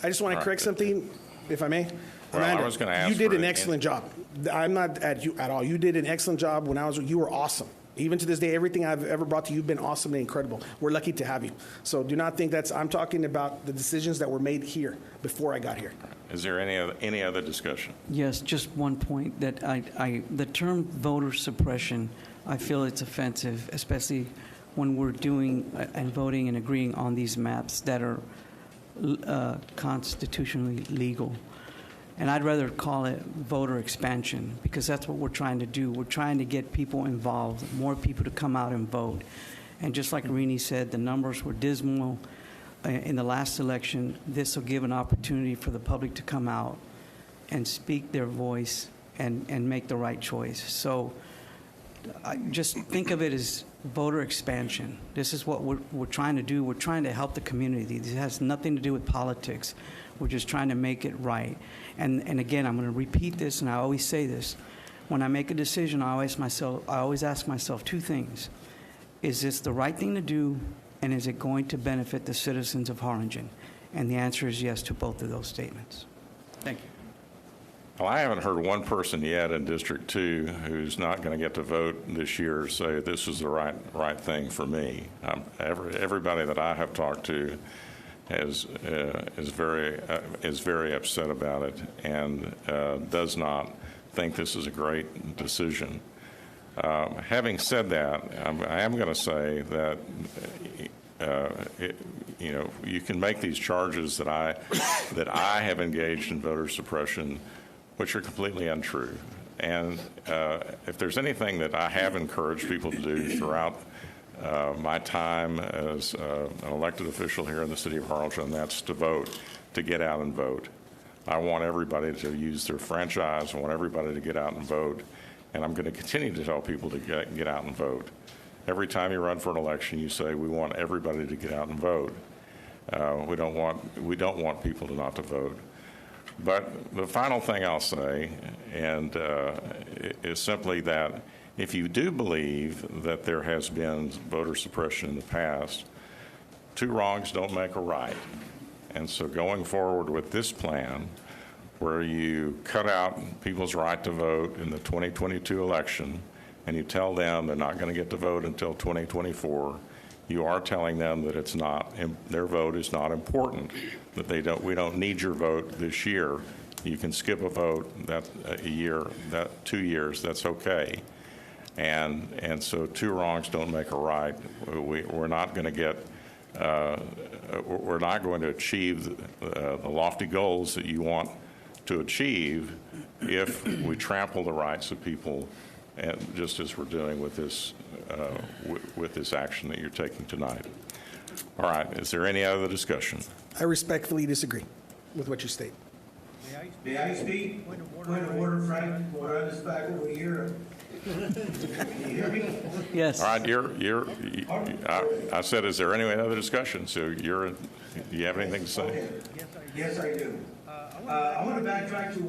I just want to correct something, if I may. Well, I was gonna ask you did for an it. excellent job. I'm not at you at all. You did an excellent job when you were awesome. Even to this day, everything I've ever brought to you, you've been awesome and incredible. We're lucky to have you. So do not think I'm talking about the decisions that were made here before I got here. Is there any other discussion? Yes, just one point that the term voter suppression, I feel it's offensive, especially when we're doing and voting and agreeing on these maps that are constitutionally legal. And I'd rather call it voter expansion, because that's what we're trying to do. We're trying to get people involved, more people to come out and vote. And just like Rini said, the numbers were dismal in the last election. This will give an opportunity for the public to come out and speak their voice and make the right choice. So I just think of it as voter expansion. This is what we're trying to do. We're trying to help the community. This has nothing to do with politics. We're just trying to make it right. And again, I'm going to repeat this, and I always say this. When I make a decision, I always ask myself two things. Is this the right thing to do, and is it going to benefit the citizens of Harlingen? And the answer is yes to both of those statements. Thank you. Well, I haven't heard one person yet in District 2 who's not going to get to vote this year say this is the right thing for me. Everybody that I have talked to is very upset about it and does not think this is a great decision. Having said that, I am going to say that you can make these charges that I have engaged in voter suppression, which are completely untrue. And if there's anything that I have encouraged people to do throughout my time as an elected official here in the city of Harlingen, that's to vote, to get out and vote. I want everybody to use their franchise. I want everybody to get out and vote. And I'm going to continue to tell people to get out and vote. Every time you run for an election, you say, we want everybody to get out and vote. We don't want people to not to vote. But the final thing I'll say, and is simply that if you do believe that there has been voter suppression in the past, two wrongs don't make a right. And so going forward with this plan, where you cut out people's right to vote in the 2022 election, and you tell them they're not going to get to vote until 2024, you are telling them that it's not, their vote is not important, that we don't need your vote this year. You can skip a vote a year, 2 years, that's okay. And so two wrongs don't make a right. We're not going to get, we're not going to achieve the lofty goals that you want to achieve if we trample the rights of people, and just as we're doing with this action that you're taking tonight. All right, is there any other discussion? I respectfully disagree with what you state. May I speak? Point of order, Frank. Morales back over here. Can you hear me? Yes. All right, I said, is there any other discussion? So do you have anything to say? Okay. Yes, I do. I want to backtrack to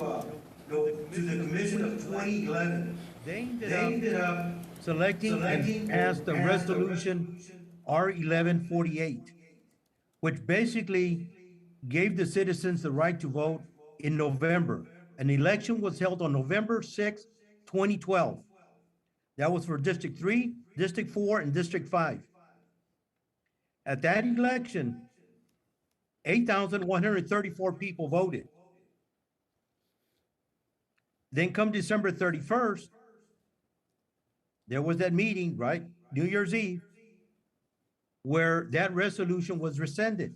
the commission of 2011. They ended up selecting and passed the resolution R1148, which basically gave the citizens the right to vote in November. An election was held on November 6, 2012. That was for District 3, District 4, and District 5. At that election, 8,134 people voted. Then come December 31st, there was that meeting, right? New Year's Eve. where that resolution was rescinded.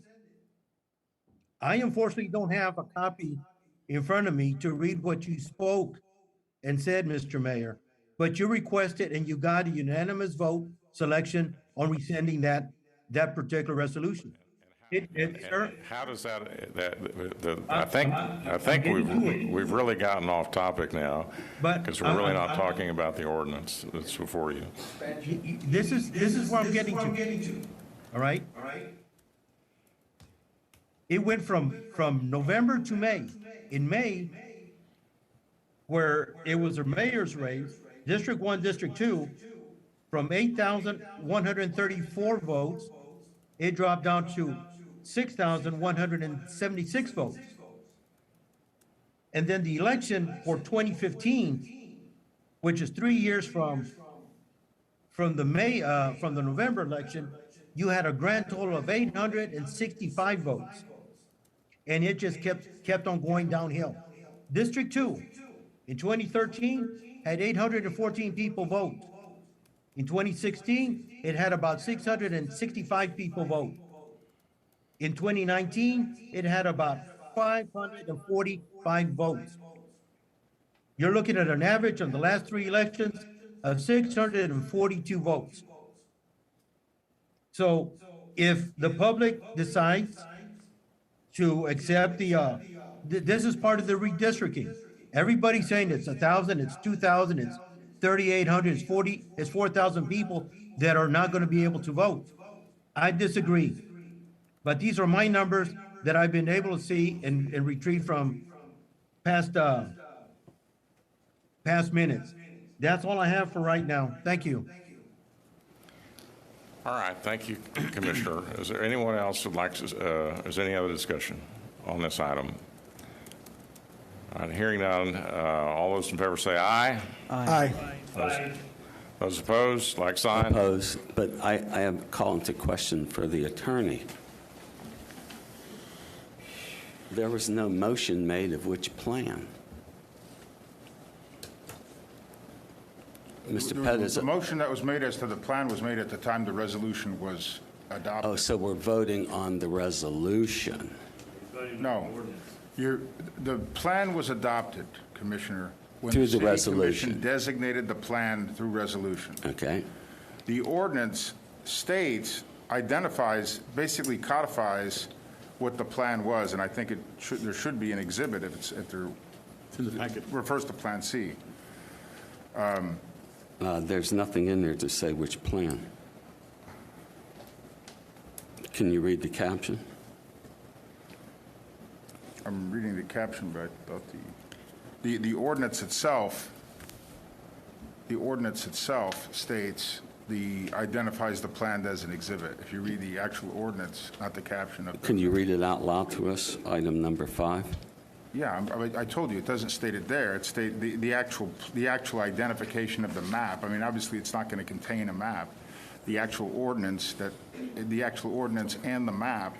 I unfortunately don't have a copy in front of me to read what you spoke and said, Mr. Mayor, but you requested and you got a unanimous vote selection on rescinding that particular resolution. Sir, How does I think we've really gotten off topic now, because we're really not talking about the ordinance that's before you. This is where I'm getting to. All right? It went from November to May. In May, where it was a mayor's race, District 1, District 2, from 8,134 votes, it dropped down to 6,176 votes. And then the election for 2015, which is 3 years from the November election, you had a grand total of 865 votes. And it just kept on going downhill. District 2, in 2013, had 814 people vote. In 2016, it had about 665 people vote. In 2019, it had about 545 votes. You're looking at an average of the last 3 elections of 642 votes. So if the public decides to accept this is part of the redistricting. Everybody's saying it's 1,000, it's 2,000, it's 3,800, it's 4,000 people that are not going to be able to vote. I disagree. But these are my numbers that I've been able to see and retrieve from past minutes. That's all I have for right now. Thank you. All right, thank you, Commissioner. Is there anyone else who'd like to, is there any other discussion on this item? All right, hearing none, all those in favor say aye. Aye. Those opposed, like sign. Opposed, but I am calling to question for the attorney. There was no motion made of which plan. Mr. Pettis. The motion that was made as to the plan was made at the time the resolution was adopted. Oh, so we're voting on the resolution. No. The plan was adopted, Commissioner, when through the the City resolution. Commission designated the plan through resolution. Okay. The ordinance states, identifies, basically codifies what the plan was, and I think there should be an exhibit if there refers to Plan C. There's nothing in there to say which plan. Can you read the caption? I'm reading the caption, but I thought the ordinance itself states identifies the plan as an exhibit. If you read the actual ordinance, not the caption of Can you read it out loud to us, item number 5? Yeah, I told you, it doesn't state it there. It state the actual identification of the map. I mean, obviously, it's not going to contain a map. The actual ordinance and the map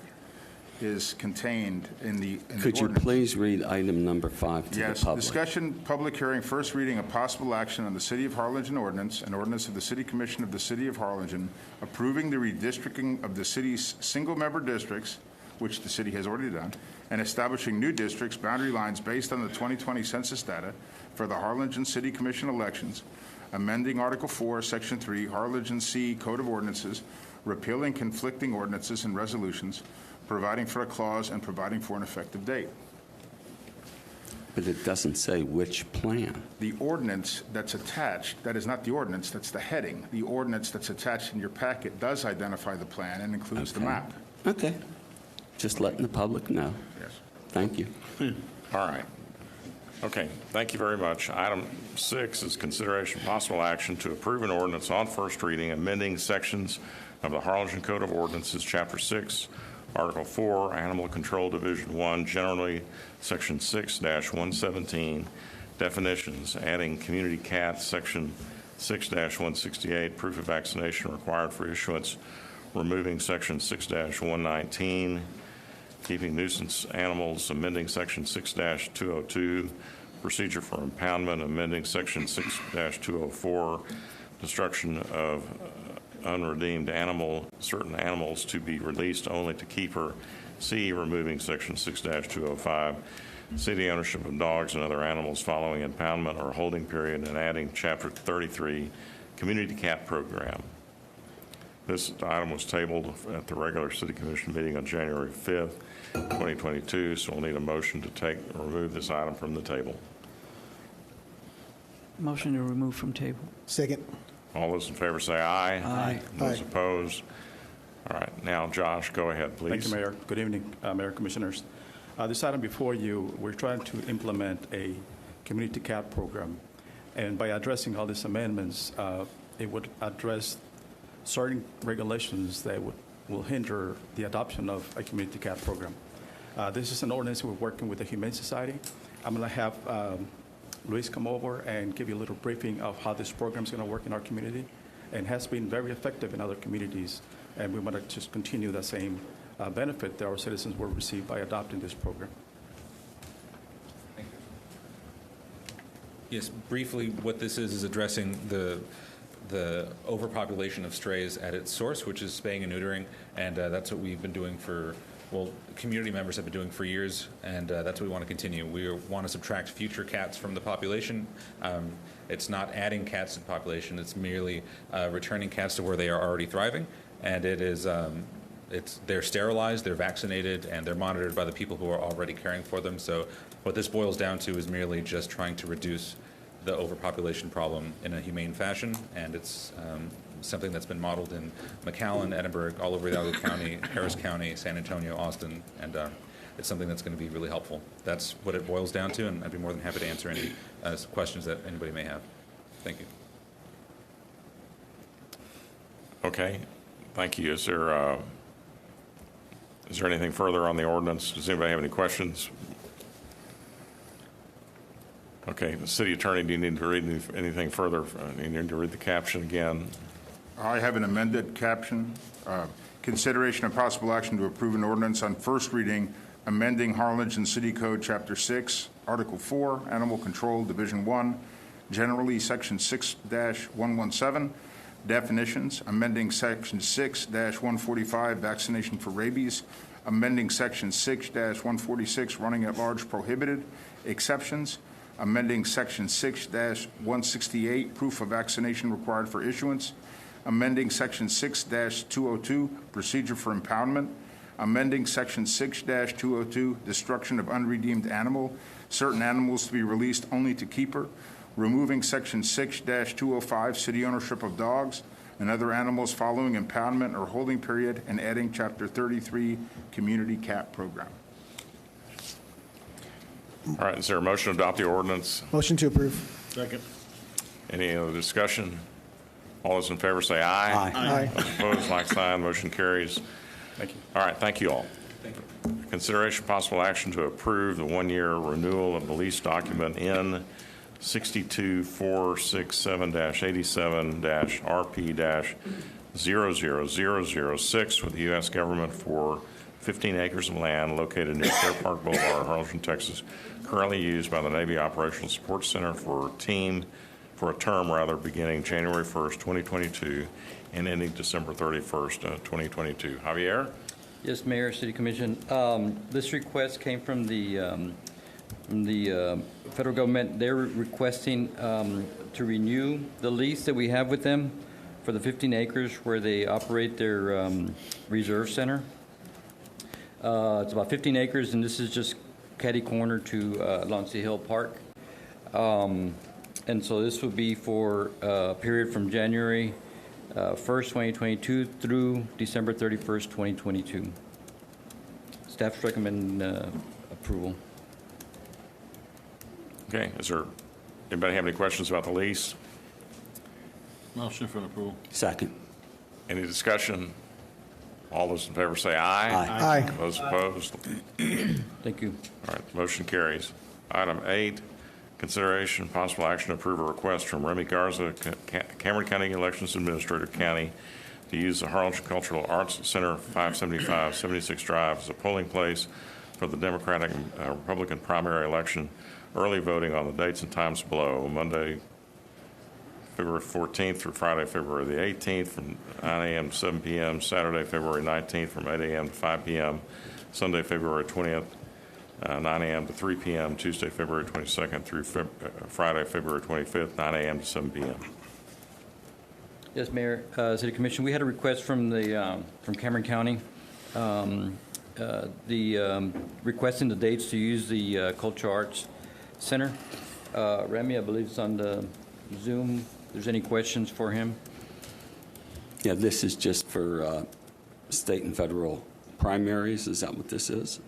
is contained in the Could you ordinance. please read item number 5 to the public? Yes, discussion, public hearing, first reading of possible action on the City of Harlingen ordinance, an ordinance of the City Commission of the City of Harlingen approving the redistricting of the city's single-member districts, which the city has already done, and establishing new districts, boundary lines based on the 2020 census data for the Harlingen City Commission elections, amending Article 4, Section 3, Harlingen C Code of Ordinances, repealing conflicting ordinances and resolutions, providing for a clause, and providing for an effective date. But it doesn't say which plan. The ordinance that's attached, that is not the ordinance, that's the heading. The ordinance that's attached in your packet does identify the plan and includes the map. Okay. Just letting the public know. Yes. Thank you. All right. Okay, thank you very much. Item 6 is consideration of possible action to approve an ordinance on first reading amending sections of the Harlingen Code of Ordinances, Chapter 6, Article 4, Animal Control Division 1, generally Section 6-117, definitions, adding community cats, Section 6-168, proof of vaccination required for issuance, removing Section 6-119, keeping nuisance animals, amending Section 6-202, procedure for impoundment, amending Section 6-204, destruction of unredeemed certain animals to be released only to keeper. C, removing Section 6-205, city ownership of dogs and other animals following impoundment or holding period, and adding Chapter 33, community cat program. This item was tabled at the regular city commission meeting on January 5th, 2022, so we'll need a motion to remove this item from the table. Motion to remove from table. Second. All those in favor say aye. Aye. Those opposed? All right, now, Josh, go ahead, please. Thank you, Mayor. Good evening, Mayor, Commissioners. This item before you, we're trying to implement a community cat program. And by addressing all these amendments, it would address certain regulations that will hinder the adoption of a community cat program. This is an ordinance we're working with the Humane Society. I'm going to have Luis come over and give you a little briefing of how this program is going to work in our community, and has been very effective in other communities. And we want to just continue the same benefit that our citizens will receive by adopting this program. Yes, briefly, what this is addressing the overpopulation of strays at its source, which is spaying and neutering, and that's what we've been doing community members have been doing for years, and that's what we want to continue. We want to subtract future cats from the population. It's not adding cats to the population, it's merely returning cats to where they are already thriving, and it is they're sterilized, they're vaccinated, and they're monitored by the people who are already caring for them. So what this boils down to is merely just trying to reduce the overpopulation problem in a humane fashion, and it's something that's been modeled in McAllen, Edinburgh, all over Hidalgo County, Harris County, San Antonio, Austin, and it's something that's going to be really helpful. That's what it boils down to, and I'd be more than happy to answer any questions that anybody may have. Thank you. Okay, thank you. Is there anything further on the ordinance? Does anybody have any questions? Okay, the city attorney, do you need to read anything further? You need to read the caption again. I have an amended caption. Consideration of possible action to approve an ordinance on first reading, amending Harlingen City Code, Chapter 6, Article 4, Animal Control, Division 1, generally Section 6-117, definitions, amending Section 6-145, vaccination for rabies, amending Section 6-146, running at large prohibited, exceptions, amending Section 6-168, proof of vaccination required for issuance, amending Section 6-202, procedure for impoundment, amending Section 6-202, destruction of unredeemed animal, certain animals to be released only to keeper, removing Section 6-205, city ownership of dogs and other animals following impoundment or holding period, and adding Chapter 33, community cat program. All right, is there a motion to adopt the ordinance? Motion to approve. Second. Any other discussion? All those in favor say aye. Aye. Those opposed, like sign. Motion carries. Thank you. All right, thank you all. Thank you. Consideration possible action to approve the one-year renewal of the lease document N 62467-87-RP-00006 with the U.S. government for 15 acres of land located near Fair Park Boulevard, Harlingen, Texas, currently used by the Navy Operational Support Center for a term beginning January 1st, 2022 and ending December 31st, 2022. Javier? Yes, Mayor, City Commission. This request came from the federal government. They're requesting to renew the lease that we have with them for the 15 acres where they operate their reserve center. It's about 15 acres, and this is just catty corner to Launcie Hill Park. And so this would be for a period from January 1st, 2022 through December 31st, 2022. Staff recommend approval. Okay, anybody have any questions about the lease? Motion for approval. Second. Any discussion? All those in favor say aye. Aye. Those opposed? Thank you. All right, motion carries. Item 8, consideration possible action to approve a request from Remy Garza, Cameron County Elections Administrator, County, to use the Harlingen Cultural Arts Center, 575 76 Drive, as a polling place for the Democratic and Republican primary election. Early voting on the dates and times below. Monday, February 14th through Friday, February the 18th, from 9 a.m. to 7 p.m., Saturday, February 19th, from 8 a.m. to 5 p.m., Sunday, February 20th, 9 a.m. to 3 p.m., Tuesday, February 22nd through Friday, February 25th, 9 a.m. to 7 p.m. Yes, Mayor, City Commission, we had a request from from Cameron County, requesting the dates to use the Cultural Arts Center. Remy, I believe it's on the Zoom. If there's any questions for him? Yeah, this is just for state and federal primaries. Is that what this is?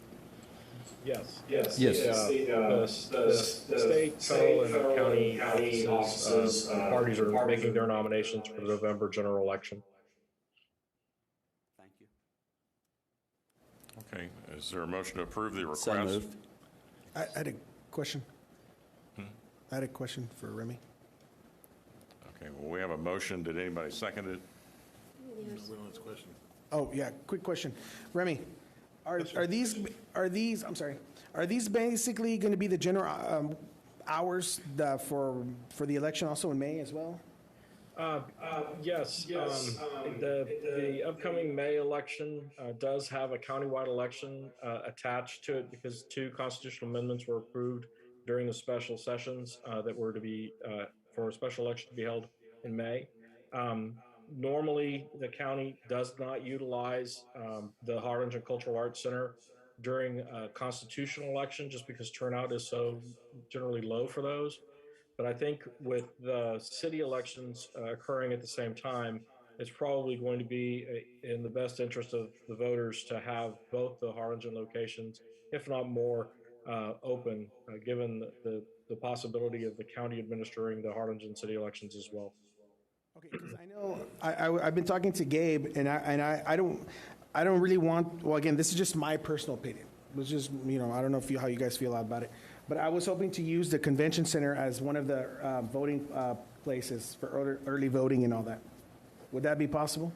Yes. Yes. The state, federal, and county offices, parties are making their nominations for the November general election. Thank you. Okay, is there a motion to approve the request? So moved. I had a question. I had a question for Remy. Okay, well, we have a motion. Did anybody second it? Oh, yeah, quick question. Remy, are these basically going to be the general hours for the election also in May as well? Yes. The upcoming May election does have a countywide election attached to it because 2 constitutional amendments were approved during the special sessions that were to be for a special election to be held in May. Normally, the county does not utilize the Harlingen Cultural Arts Center during a constitutional election just because turnout is so generally low for those. But I think with the city elections occurring at the same time, it's probably going to be in the best interest of the voters to have both the Harlingen locations, if not more, open, given the possibility of the county administering the Harlingen city elections as well. Okay, because I know I've been talking to Gabe, and I don't really want. Well, again, this is just my personal opinion. It's just I don't know how you guys feel about it, but I was hoping to use the convention center as one of the voting places for early voting and all that. Would that be possible?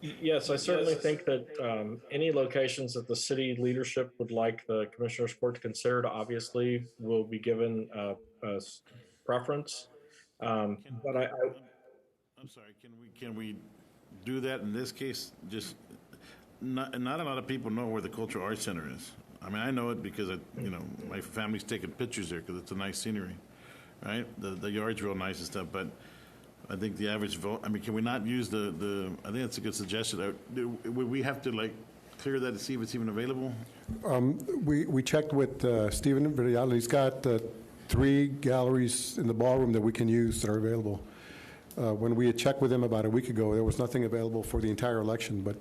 Yes, I certainly think that any locations that the city leadership would like the Commissioners Court to consider, obviously, will be given a preference. But I'm sorry. Can we do that in this case? Just not a lot of people know where the Cultural Arts Center is. I mean, I know it because my family's taking pictures there because it's a nice scenery, right? The yard's real nice and stuff. But I think the average vote. I mean, can we not use the? I think that's a good suggestion. Would we have to clear that to see if it's even available? We checked with Stephen Villarreal. He's got 3 galleries in the ballroom that we can use that are available. When we had checked with him about a week ago, there was nothing available for the entire election, but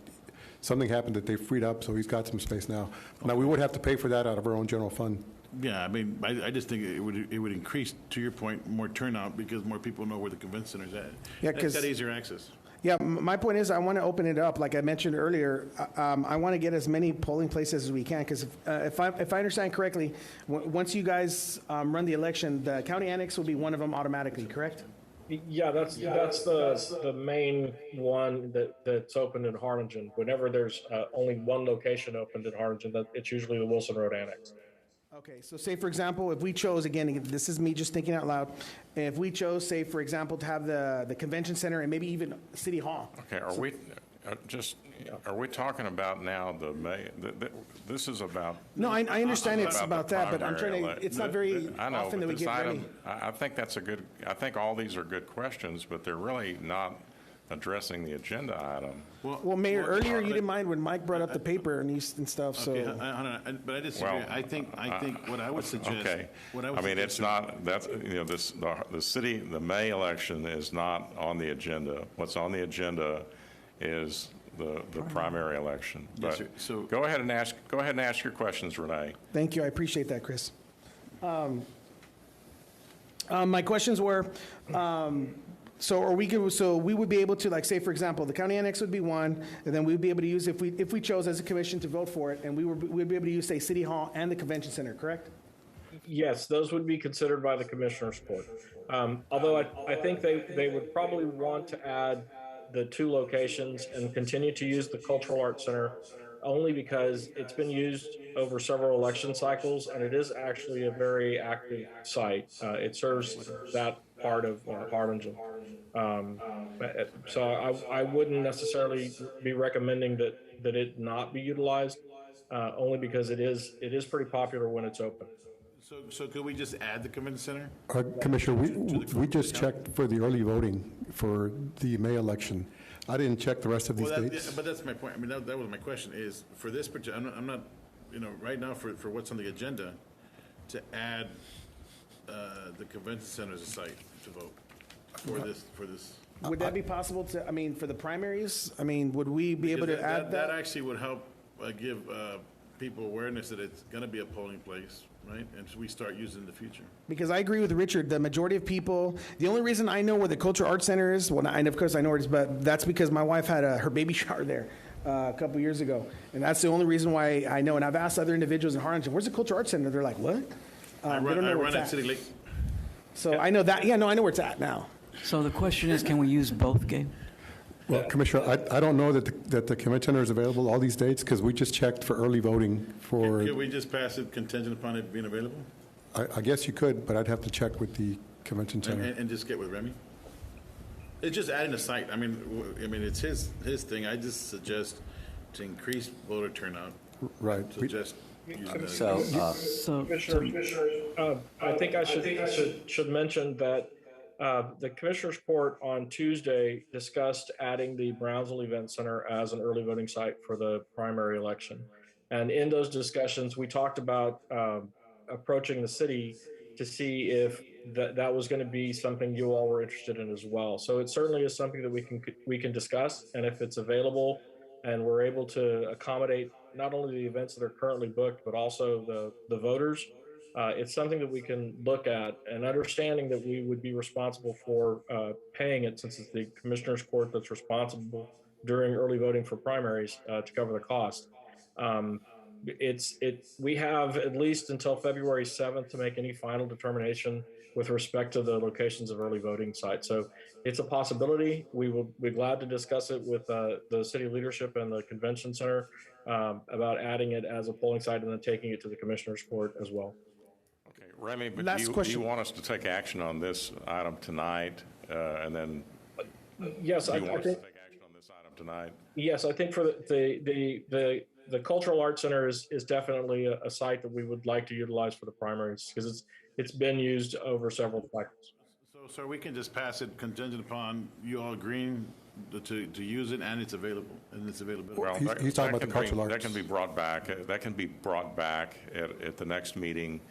something happened that they freed up, so he's got some space now. Okay. Now, we would have to pay for that out of our own general fund. Yeah, I mean, I just think it would increase, to your point, more turnout because more people know where the convention center's at. Yeah, because it's got easier access. Yeah, my point is I want to open it up. Like I mentioned earlier, I want to get as many polling places as we can because if I understand correctly, once you guys run the election, the county annex will be one of them automatically, correct? Yeah, that's the main one that's opened in Harlingen. Whenever there's only one location opened in Harlingen, it's usually the Wilson Road Annex. Okay, so say for example, if we chose, again, this is me just thinking out loud, if we chose, say for example, to have the convention center and maybe even City Hall. Okay, are we talking about now this is about? No, I understand it's about that, but I'm trying to. It's not very often that we get ready. I think that's I think all these are good questions, but they're really not addressing the agenda item. Well, Mayor, earlier you didn't mind whenIke brought up the paper and stuff. So, okay, but I disagree. Well, I think what I would suggest. Okay, it's not that's the city. The May election is not on the agenda. What's on the agenda is the primary election. But yes, so go ahead and ask your questions, Renee. Thank you. I appreciate that, Chris. My questions were. So we would be able to, say, for example, the county annex would be one, and then we'd be able to use, if we chose as a commission to vote for it, and we'd be able to use, say, City Hall and the convention center, correct? Yes, those would be considered by the Commissioners Court. Although I think they would probably want to add the 2 locations and continue to use the Cultural Arts Center only because it's been used over several election cycles, and it is actually a very active site. It serves that part of Harlingen. So I wouldn't necessarily be recommending that it not be utilized, only because it is pretty popular when it's open. So could we just add the convention center? Commissioner, we just checked for the early voting for the May election. I didn't check the rest of these dates. But that's my point. I mean, that was my question, is for this particular, I'm not, right now for what's on the agenda, to add the convention center as a site to vote for this. Would that be possible to, for the primaries? Would we be able to add that? That actually would help give people awareness that it's going to be a polling place, right? And so we start using it in the future. Because I agree with Richard, the majority of people, the only reason I know where the Cultural Arts Center is, well, and of course I know where it is, but that's because my wife had her baby shower there a couple years ago. And that's the only reason why I know. And I've asked other individuals in Harlingen, where's the Cultural Arts Center? They're like, what? I run at City Lake. So I know that, I know where it's at now. So the question is, can we use both, Gabe? Well, Commissioner, I don't know that the convention center is available all these dates, because we just checked for early voting for... Could we just pass it contingent upon it being available? I guess you could, but I'd have to check with the convention center. And just get with Remy? It's just adding a site. I mean, it's his thing. I just suggest to increase voter turnout. Right. So just use that. Commissioner, I think I should mention that the Commissioner's Court on Tuesday discussed adding the Brownsville Event Center as an early voting site for the primary election. And in those discussions, we talked about approaching the city to see if that was going to be something you all were interested in as well. So it certainly is something that we can discuss, and if it's available and we're able to accommodate not only the events that are currently booked, but also the voters, it's something that we can look at, and understanding that we would be responsible for paying it, since it's the Commissioner's Court that's responsible during early voting for primaries to cover the cost. We have at least until February 7th to make any final determination with respect to the locations of early voting sites. So it's a possibility. We will be glad to discuss it with the city leadership and the convention center about adding it as a polling site and then taking it to the Commissioner's Court as well. Okay, Remy, but Last you want us to take action on this item tonight, and then yes, you want us to take action on this item tonight? Yes, I think for the Cultural Arts Center is definitely a site that we would like to utilize for the primaries, because it's been used over several cycles. So we can just pass it contingent upon you all agreeing to use it and it's available, and it's available. Well, He's talking about the cultural arts. That can be brought back. That can be brought back at the next meeting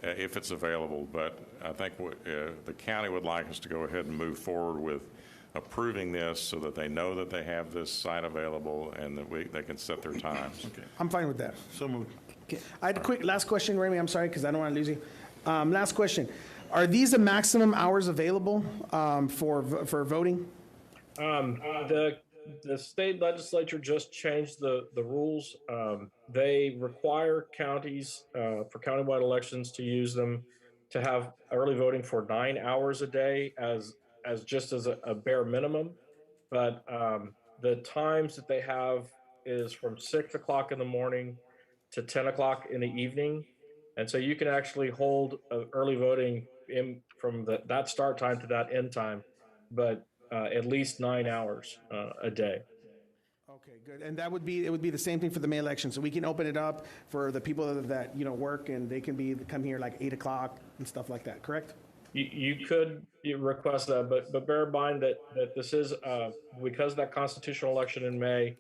if it's available. But I think the county would like us to go ahead and move forward with approving this so that they know that they have this site available and that they can set their times. Okay. I'm fine with that. So moved. Okay. I had a quick last question, Remy. I'm sorry, because I don't want to lose you. Last question. Are these the maximum hours available for voting? The state legislature just changed the rules. They require counties for countywide elections to use them to have early voting for 9 hours a day as a bare minimum. But the times that they have is from 6 o'clock in the morning to 10 o'clock in the evening. And so you can actually hold early voting from that start time to that end time, but at least 9 hours a day. Okay, good. And it would be the same thing for the May election. So we can open it up for the people that work, and they can come here like 8 o'clock and stuff like that, correct? You could request that, but bear in mind that this is because of that constitutional election in May.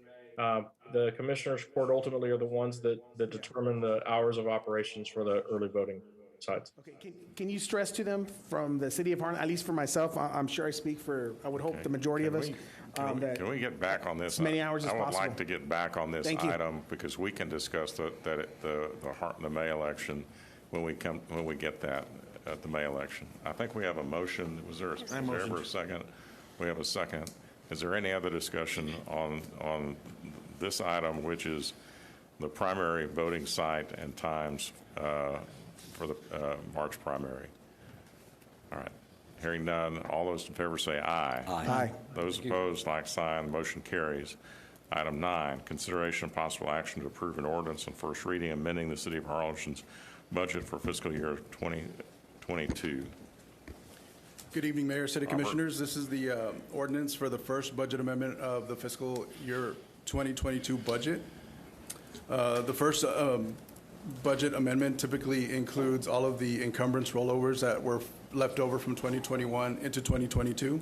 The Commissioner's Court ultimately are the ones that determine the hours of operations for the early voting sites. Okay, can you stress to them from the city of Harlingen, at least for myself, I'm sure I speak for, I would hope the majority of us. Can we get back on this? As many hours as possible. I would possible. like to get back on this item because we can discuss the May election when we get that at the May election. I think we have a motion. Was there ever a second? We have a second. Is there any other discussion on this item, which is the primary voting site and times for the March primary? All right. Hearing none, all those in favor say aye. Aye. Those opposed, like sign. Motion carries. Item 9, consideration of possible action to approve an ordinance on first reading amending the City of Harlingen's budget for fiscal year 2022. Good evening, Mayor, City Commissioners. This is the ordinance for the first budget amendment of the fiscal year 2022 budget. The first budget amendment typically includes all of the encumbrance rollovers that were left over from 2021 into 2022.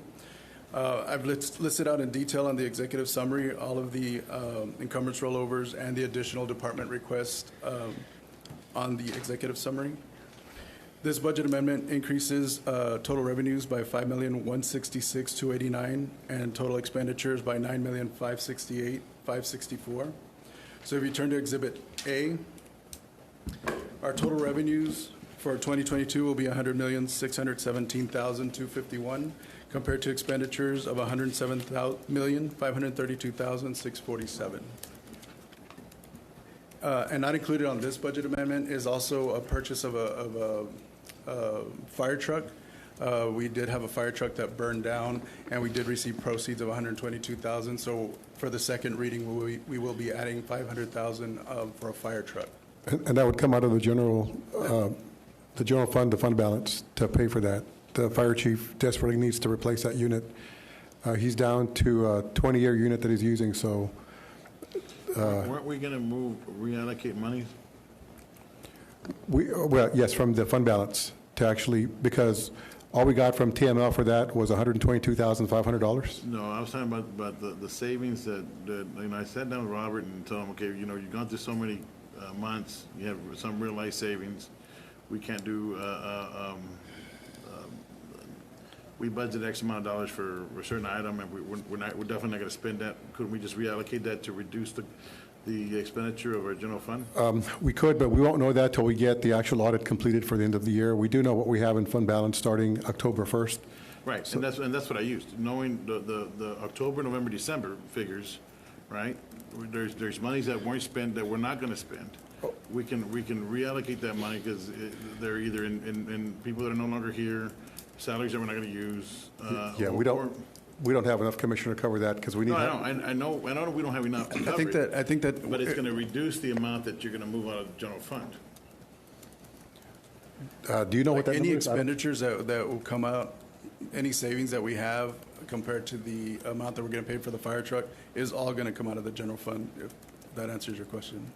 I've listed out in detail on the executive summary all of the encumbrance rollovers and the additional department requests on the executive summary. This budget amendment increases total revenues by $5,166,289 and total expenditures by $9,568,564. So if you turn to Exhibit A, our total revenues for 2022 will be $100,617,251 compared to expenditures of $107,532,647. And not included on this budget amendment is also a purchase of a fire truck. We did have a fire truck that burned down, and we did receive proceeds of $122,000. So for the second reading, we will be adding $500,000 for a fire truck. And that would come out of the general fund, the fund balance, to pay for that. The fire chief desperately needs to replace that unit. He's down to a 20-year unit that he's using, so. Weren't we going to reallocate money? Well, yes, from the fund balance to actually, because all we got from TML for that was $122,500. No, I was talking about the savings that I sat down with Robert and told him, okay, you've gone through so many months, you have some real life savings. We can't do, we budget X amount of dollars for a certain item, and we're definitely not going to spend that. Couldn't we just reallocate that to reduce the expenditure of our general fund? We could, but we won't know that till we get the actual audit completed for the end of the year. We do know what we have in fund balance starting October 1st. Right, so, and that's what I used, knowing the October, November, December figures, right? There's monies that weren't spent that we're not going to spend. We can reallocate that money because they're either in people that are no longer here, salaries that we're not going to use. Yeah, we don't have enough, Commissioner, to cover that because we need. No, I know we don't have enough to cover I think that. But it's going to reduce the amount that you're going to move out of the general fund. Do you know what that any number is? expenditures that will come out, any savings that we have compared to the amount that we're going to pay for the fire truck is all going to come out of the general fund, if that answers your question.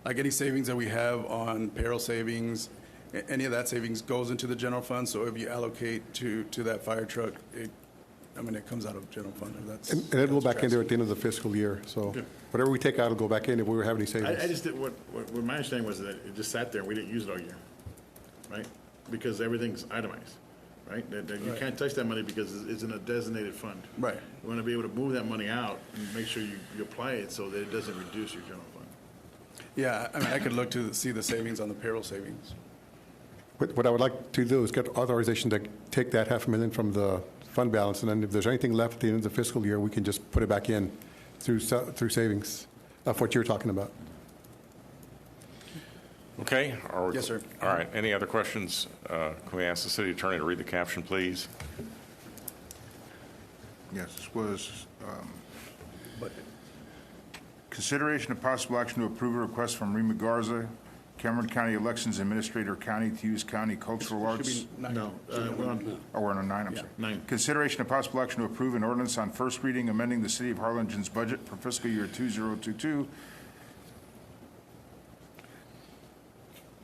Like any savings that we have on payroll savings, any of that savings goes into the general fund. So if you allocate to that fire truck, it comes out of general fund. And it'll go back in there at the end of the fiscal year. So whatever we take out will go back in if we have any savings. I just did what my understanding was that it just sat there and we didn't use it all year, right? Because everything's itemized, right? That you can't touch that money because it's in a designated fund. Right. You want to be able to move that money out and make sure you apply it so that it doesn't reduce your general fund. Yeah, I could look to see the savings on the payroll savings. What I would like to do is get authorization to take that $500,000 from the fund balance, and then if there's anything left at the end of the fiscal year, we can just put it back in through savings of what you're talking about. Okay. Yes, sir. All right. Any other questions? Can we ask the city attorney to read the caption, please? Yes, this was consideration of possible action to approve a request from Rima Garza, Cameron County Elections Administrator, County to use county cultural arts. No, we're on a 9, I'm sorry. 9. Consideration of possible action to approve an ordinance on first reading amending the City of Harlingen's budget for fiscal year 2022.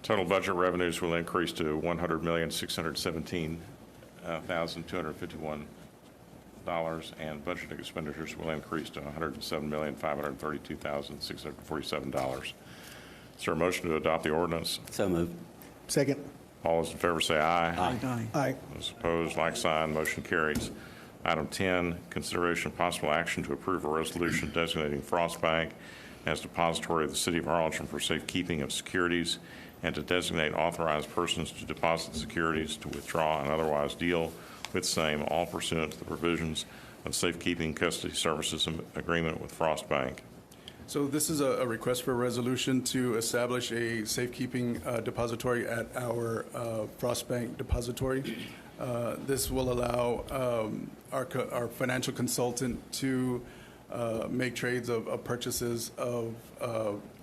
Total budget revenues will increase to $100,617,251, and budget expenditures will increase to $107,532,647. Is there a motion to adopt the ordinance? So moved. Second. All those in favor say aye. Aye. Aye. Those opposed, like sign. Motion carries. Item 10, consideration of possible action to approve a resolution designating Frost Bank as depository of the City of Harlingen for safekeeping of securities, and to designate authorized persons to deposit securities, to withdraw, and otherwise deal with same, all pursuant to the provisions of safekeeping custody services agreement with Frost Bank. So this is a request for a resolution to establish a safekeeping depository at our Frost Bank Depository. This will allow our financial consultant to make trades of purchases of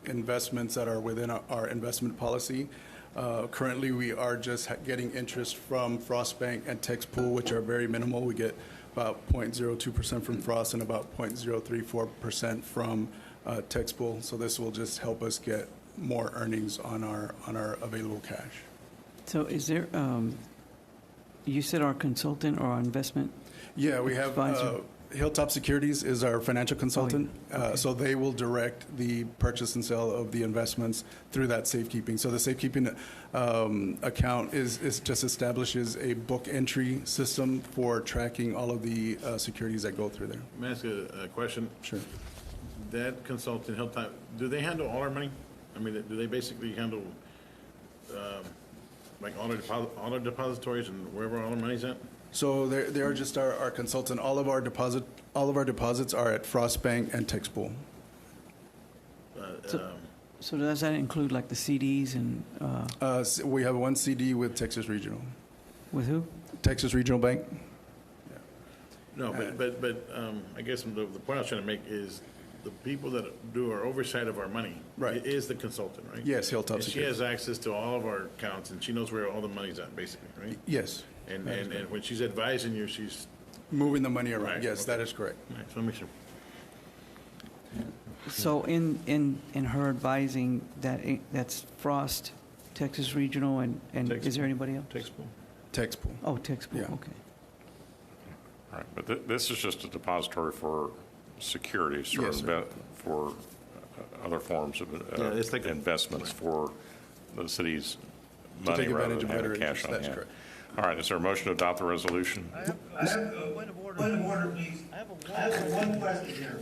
investments that are within our investment policy. Currently, we are just getting interest from Frost Bank and Tex Pool, which are very minimal. We get about 0.02% from Frost and about 0.034% from Tex Pool. So this will just help us get more earnings on our available cash. So is there, you said our consultant or our investment? Yeah, we have advisor? Hilltop Securities is our financial consultant. Okay. So they will direct the purchase and sale of the investments through that safekeeping. So the safekeeping account is just establishes a book entry system for tracking all of the securities that go through there. May I ask a question? Sure. That consultant, Hilltop, do they handle all our money? I mean, do they basically handle, like all our depositories and wherever all our money's at? So they are just our consultant. All of our deposits are at Frost Bank and Tex Pool. So does that include like the CDs and? We have one CD with Texas Regional. With who? Texas Regional Bank. No, but I guess the point I was trying to make is the people that do our oversight of our money is the consultant, right? Yes, Hilltop And she Securities. has access to all of our accounts, and she knows where all the money's at, basically, right? Yes. And when she's advising you, she's moving the money around. Right, Yes, okay. that is correct. Right, so let me sure. So in her advising, that's Frost, Texas Regional, and is there anybody else? Tex Pool. Tex Pool. Oh, Tex Pool, Yeah. okay. All right, but this is just a depository for securities or Yes, sir. for other forms of it's like investments for the city's To money take rather advantage than of having better cash interest. on That's hand. correct. All right, is there a motion to adopt the resolution? I have a point of order, please. I have one question here.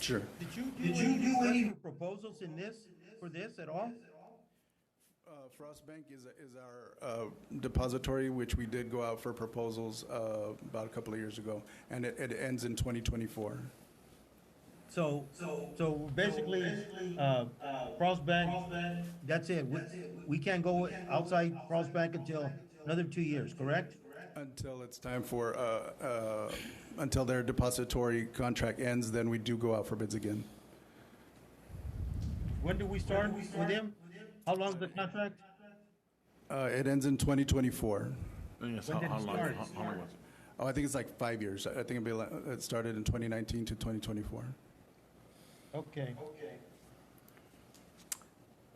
Sure. Did you do any proposals for this at all? Frost Bank is our depository, which we did go out for proposals about a couple of years ago, and it ends in 2024. So basically, Frost Bank, that's it. We can't go outside Frost Bank until another 2 years, correct? Until it's time for, until their depository contract ends, then we do go out for bids again. When do we start with them? How long is the contract? It ends in 2024. Yes, When did how it long start? was it? Oh, I think it's like 5 years. I think it started in 2019 to 2024. Okay.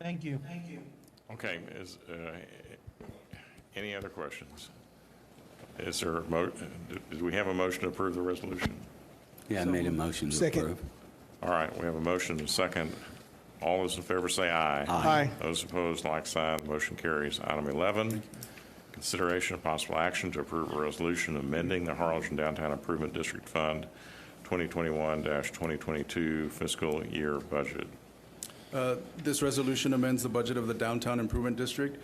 Thank you. Okay, any other questions? Is there, did we have a motion to approve the resolution? Yeah, I made a motion to Second. approve. All right, we have a motion and a second. All those in favor say aye. Aye. Those opposed, like sign. The motion carries. Item 11, consideration of possible action to approve a resolution amending the Harlingen Downtown Improvement District Fund 2021-2022 fiscal year budget. This resolution amends the budget of the Downtown Improvement District.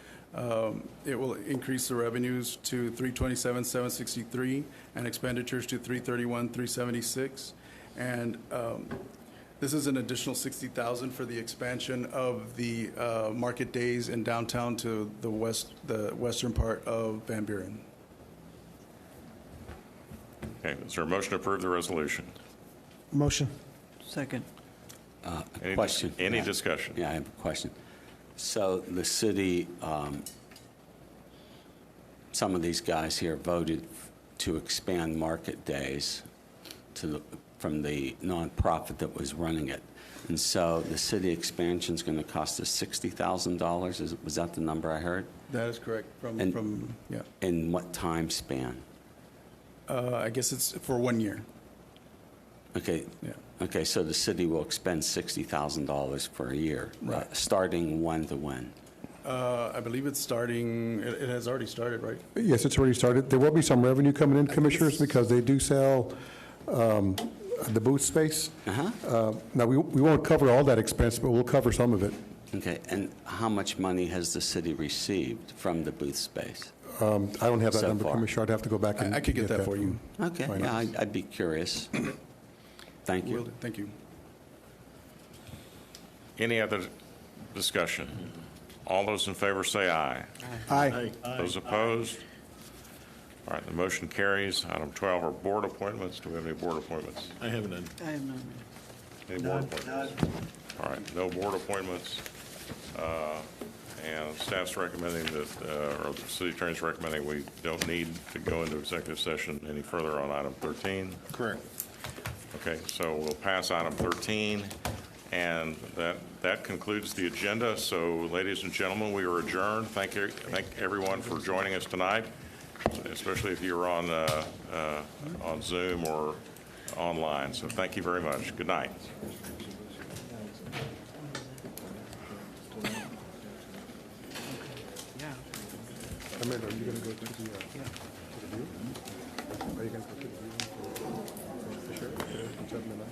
It will increase the revenues to $327,763 and expenditures to $331,376. And this is an additional $60,000 for the expansion of the market days in downtown to the western part of Van Buren. Okay, is there a motion to approve the resolution? Motion. Second. Question. Any discussion? Yeah, I have a question. So the city, some of these guys here voted to expand market days from the nonprofit that was running it. And so the city expansion is going to cost us $60,000. Was that the number I heard? That is correct. Yeah. In what time span? I guess it's for 1 year. Okay. Yeah. Okay, so the city will expend $60,000 for a year, Right. Starting when to when? I believe it's starting, it has already started, right? Yes, it's already started. There will be some revenue coming in, Commissioners, because they do sell the booth space. Now, we won't cover all that expense, but we'll cover some of it. Okay, and how much money has the city received from the booth space? I don't have that So number, far. Commissioner. I'd have to go back and I could get that for you. Okay, Why yeah, not? I'd be curious. Thank you. Thank you. Any other discussion? All those in favor say aye. Aye. Those opposed? All right, the motion carries. Item 12 are board appointments. Do we have any board appointments? I have none. I have none. Any board appointments? All right, no board appointments. And staff's recommending that, or the city attorney's recommending we don't need to go into executive session any further on item 13. Correct. Okay, so we'll pass item 13, and that concludes the agenda. So, ladies and gentlemen, we are adjourned. Thank everyone for joining us tonight, especially if you're on Zoom or online. So, thank you very much. Good night. Amanda, are you going to go to the view? Are you going to go to the view for sure? 7 to 9?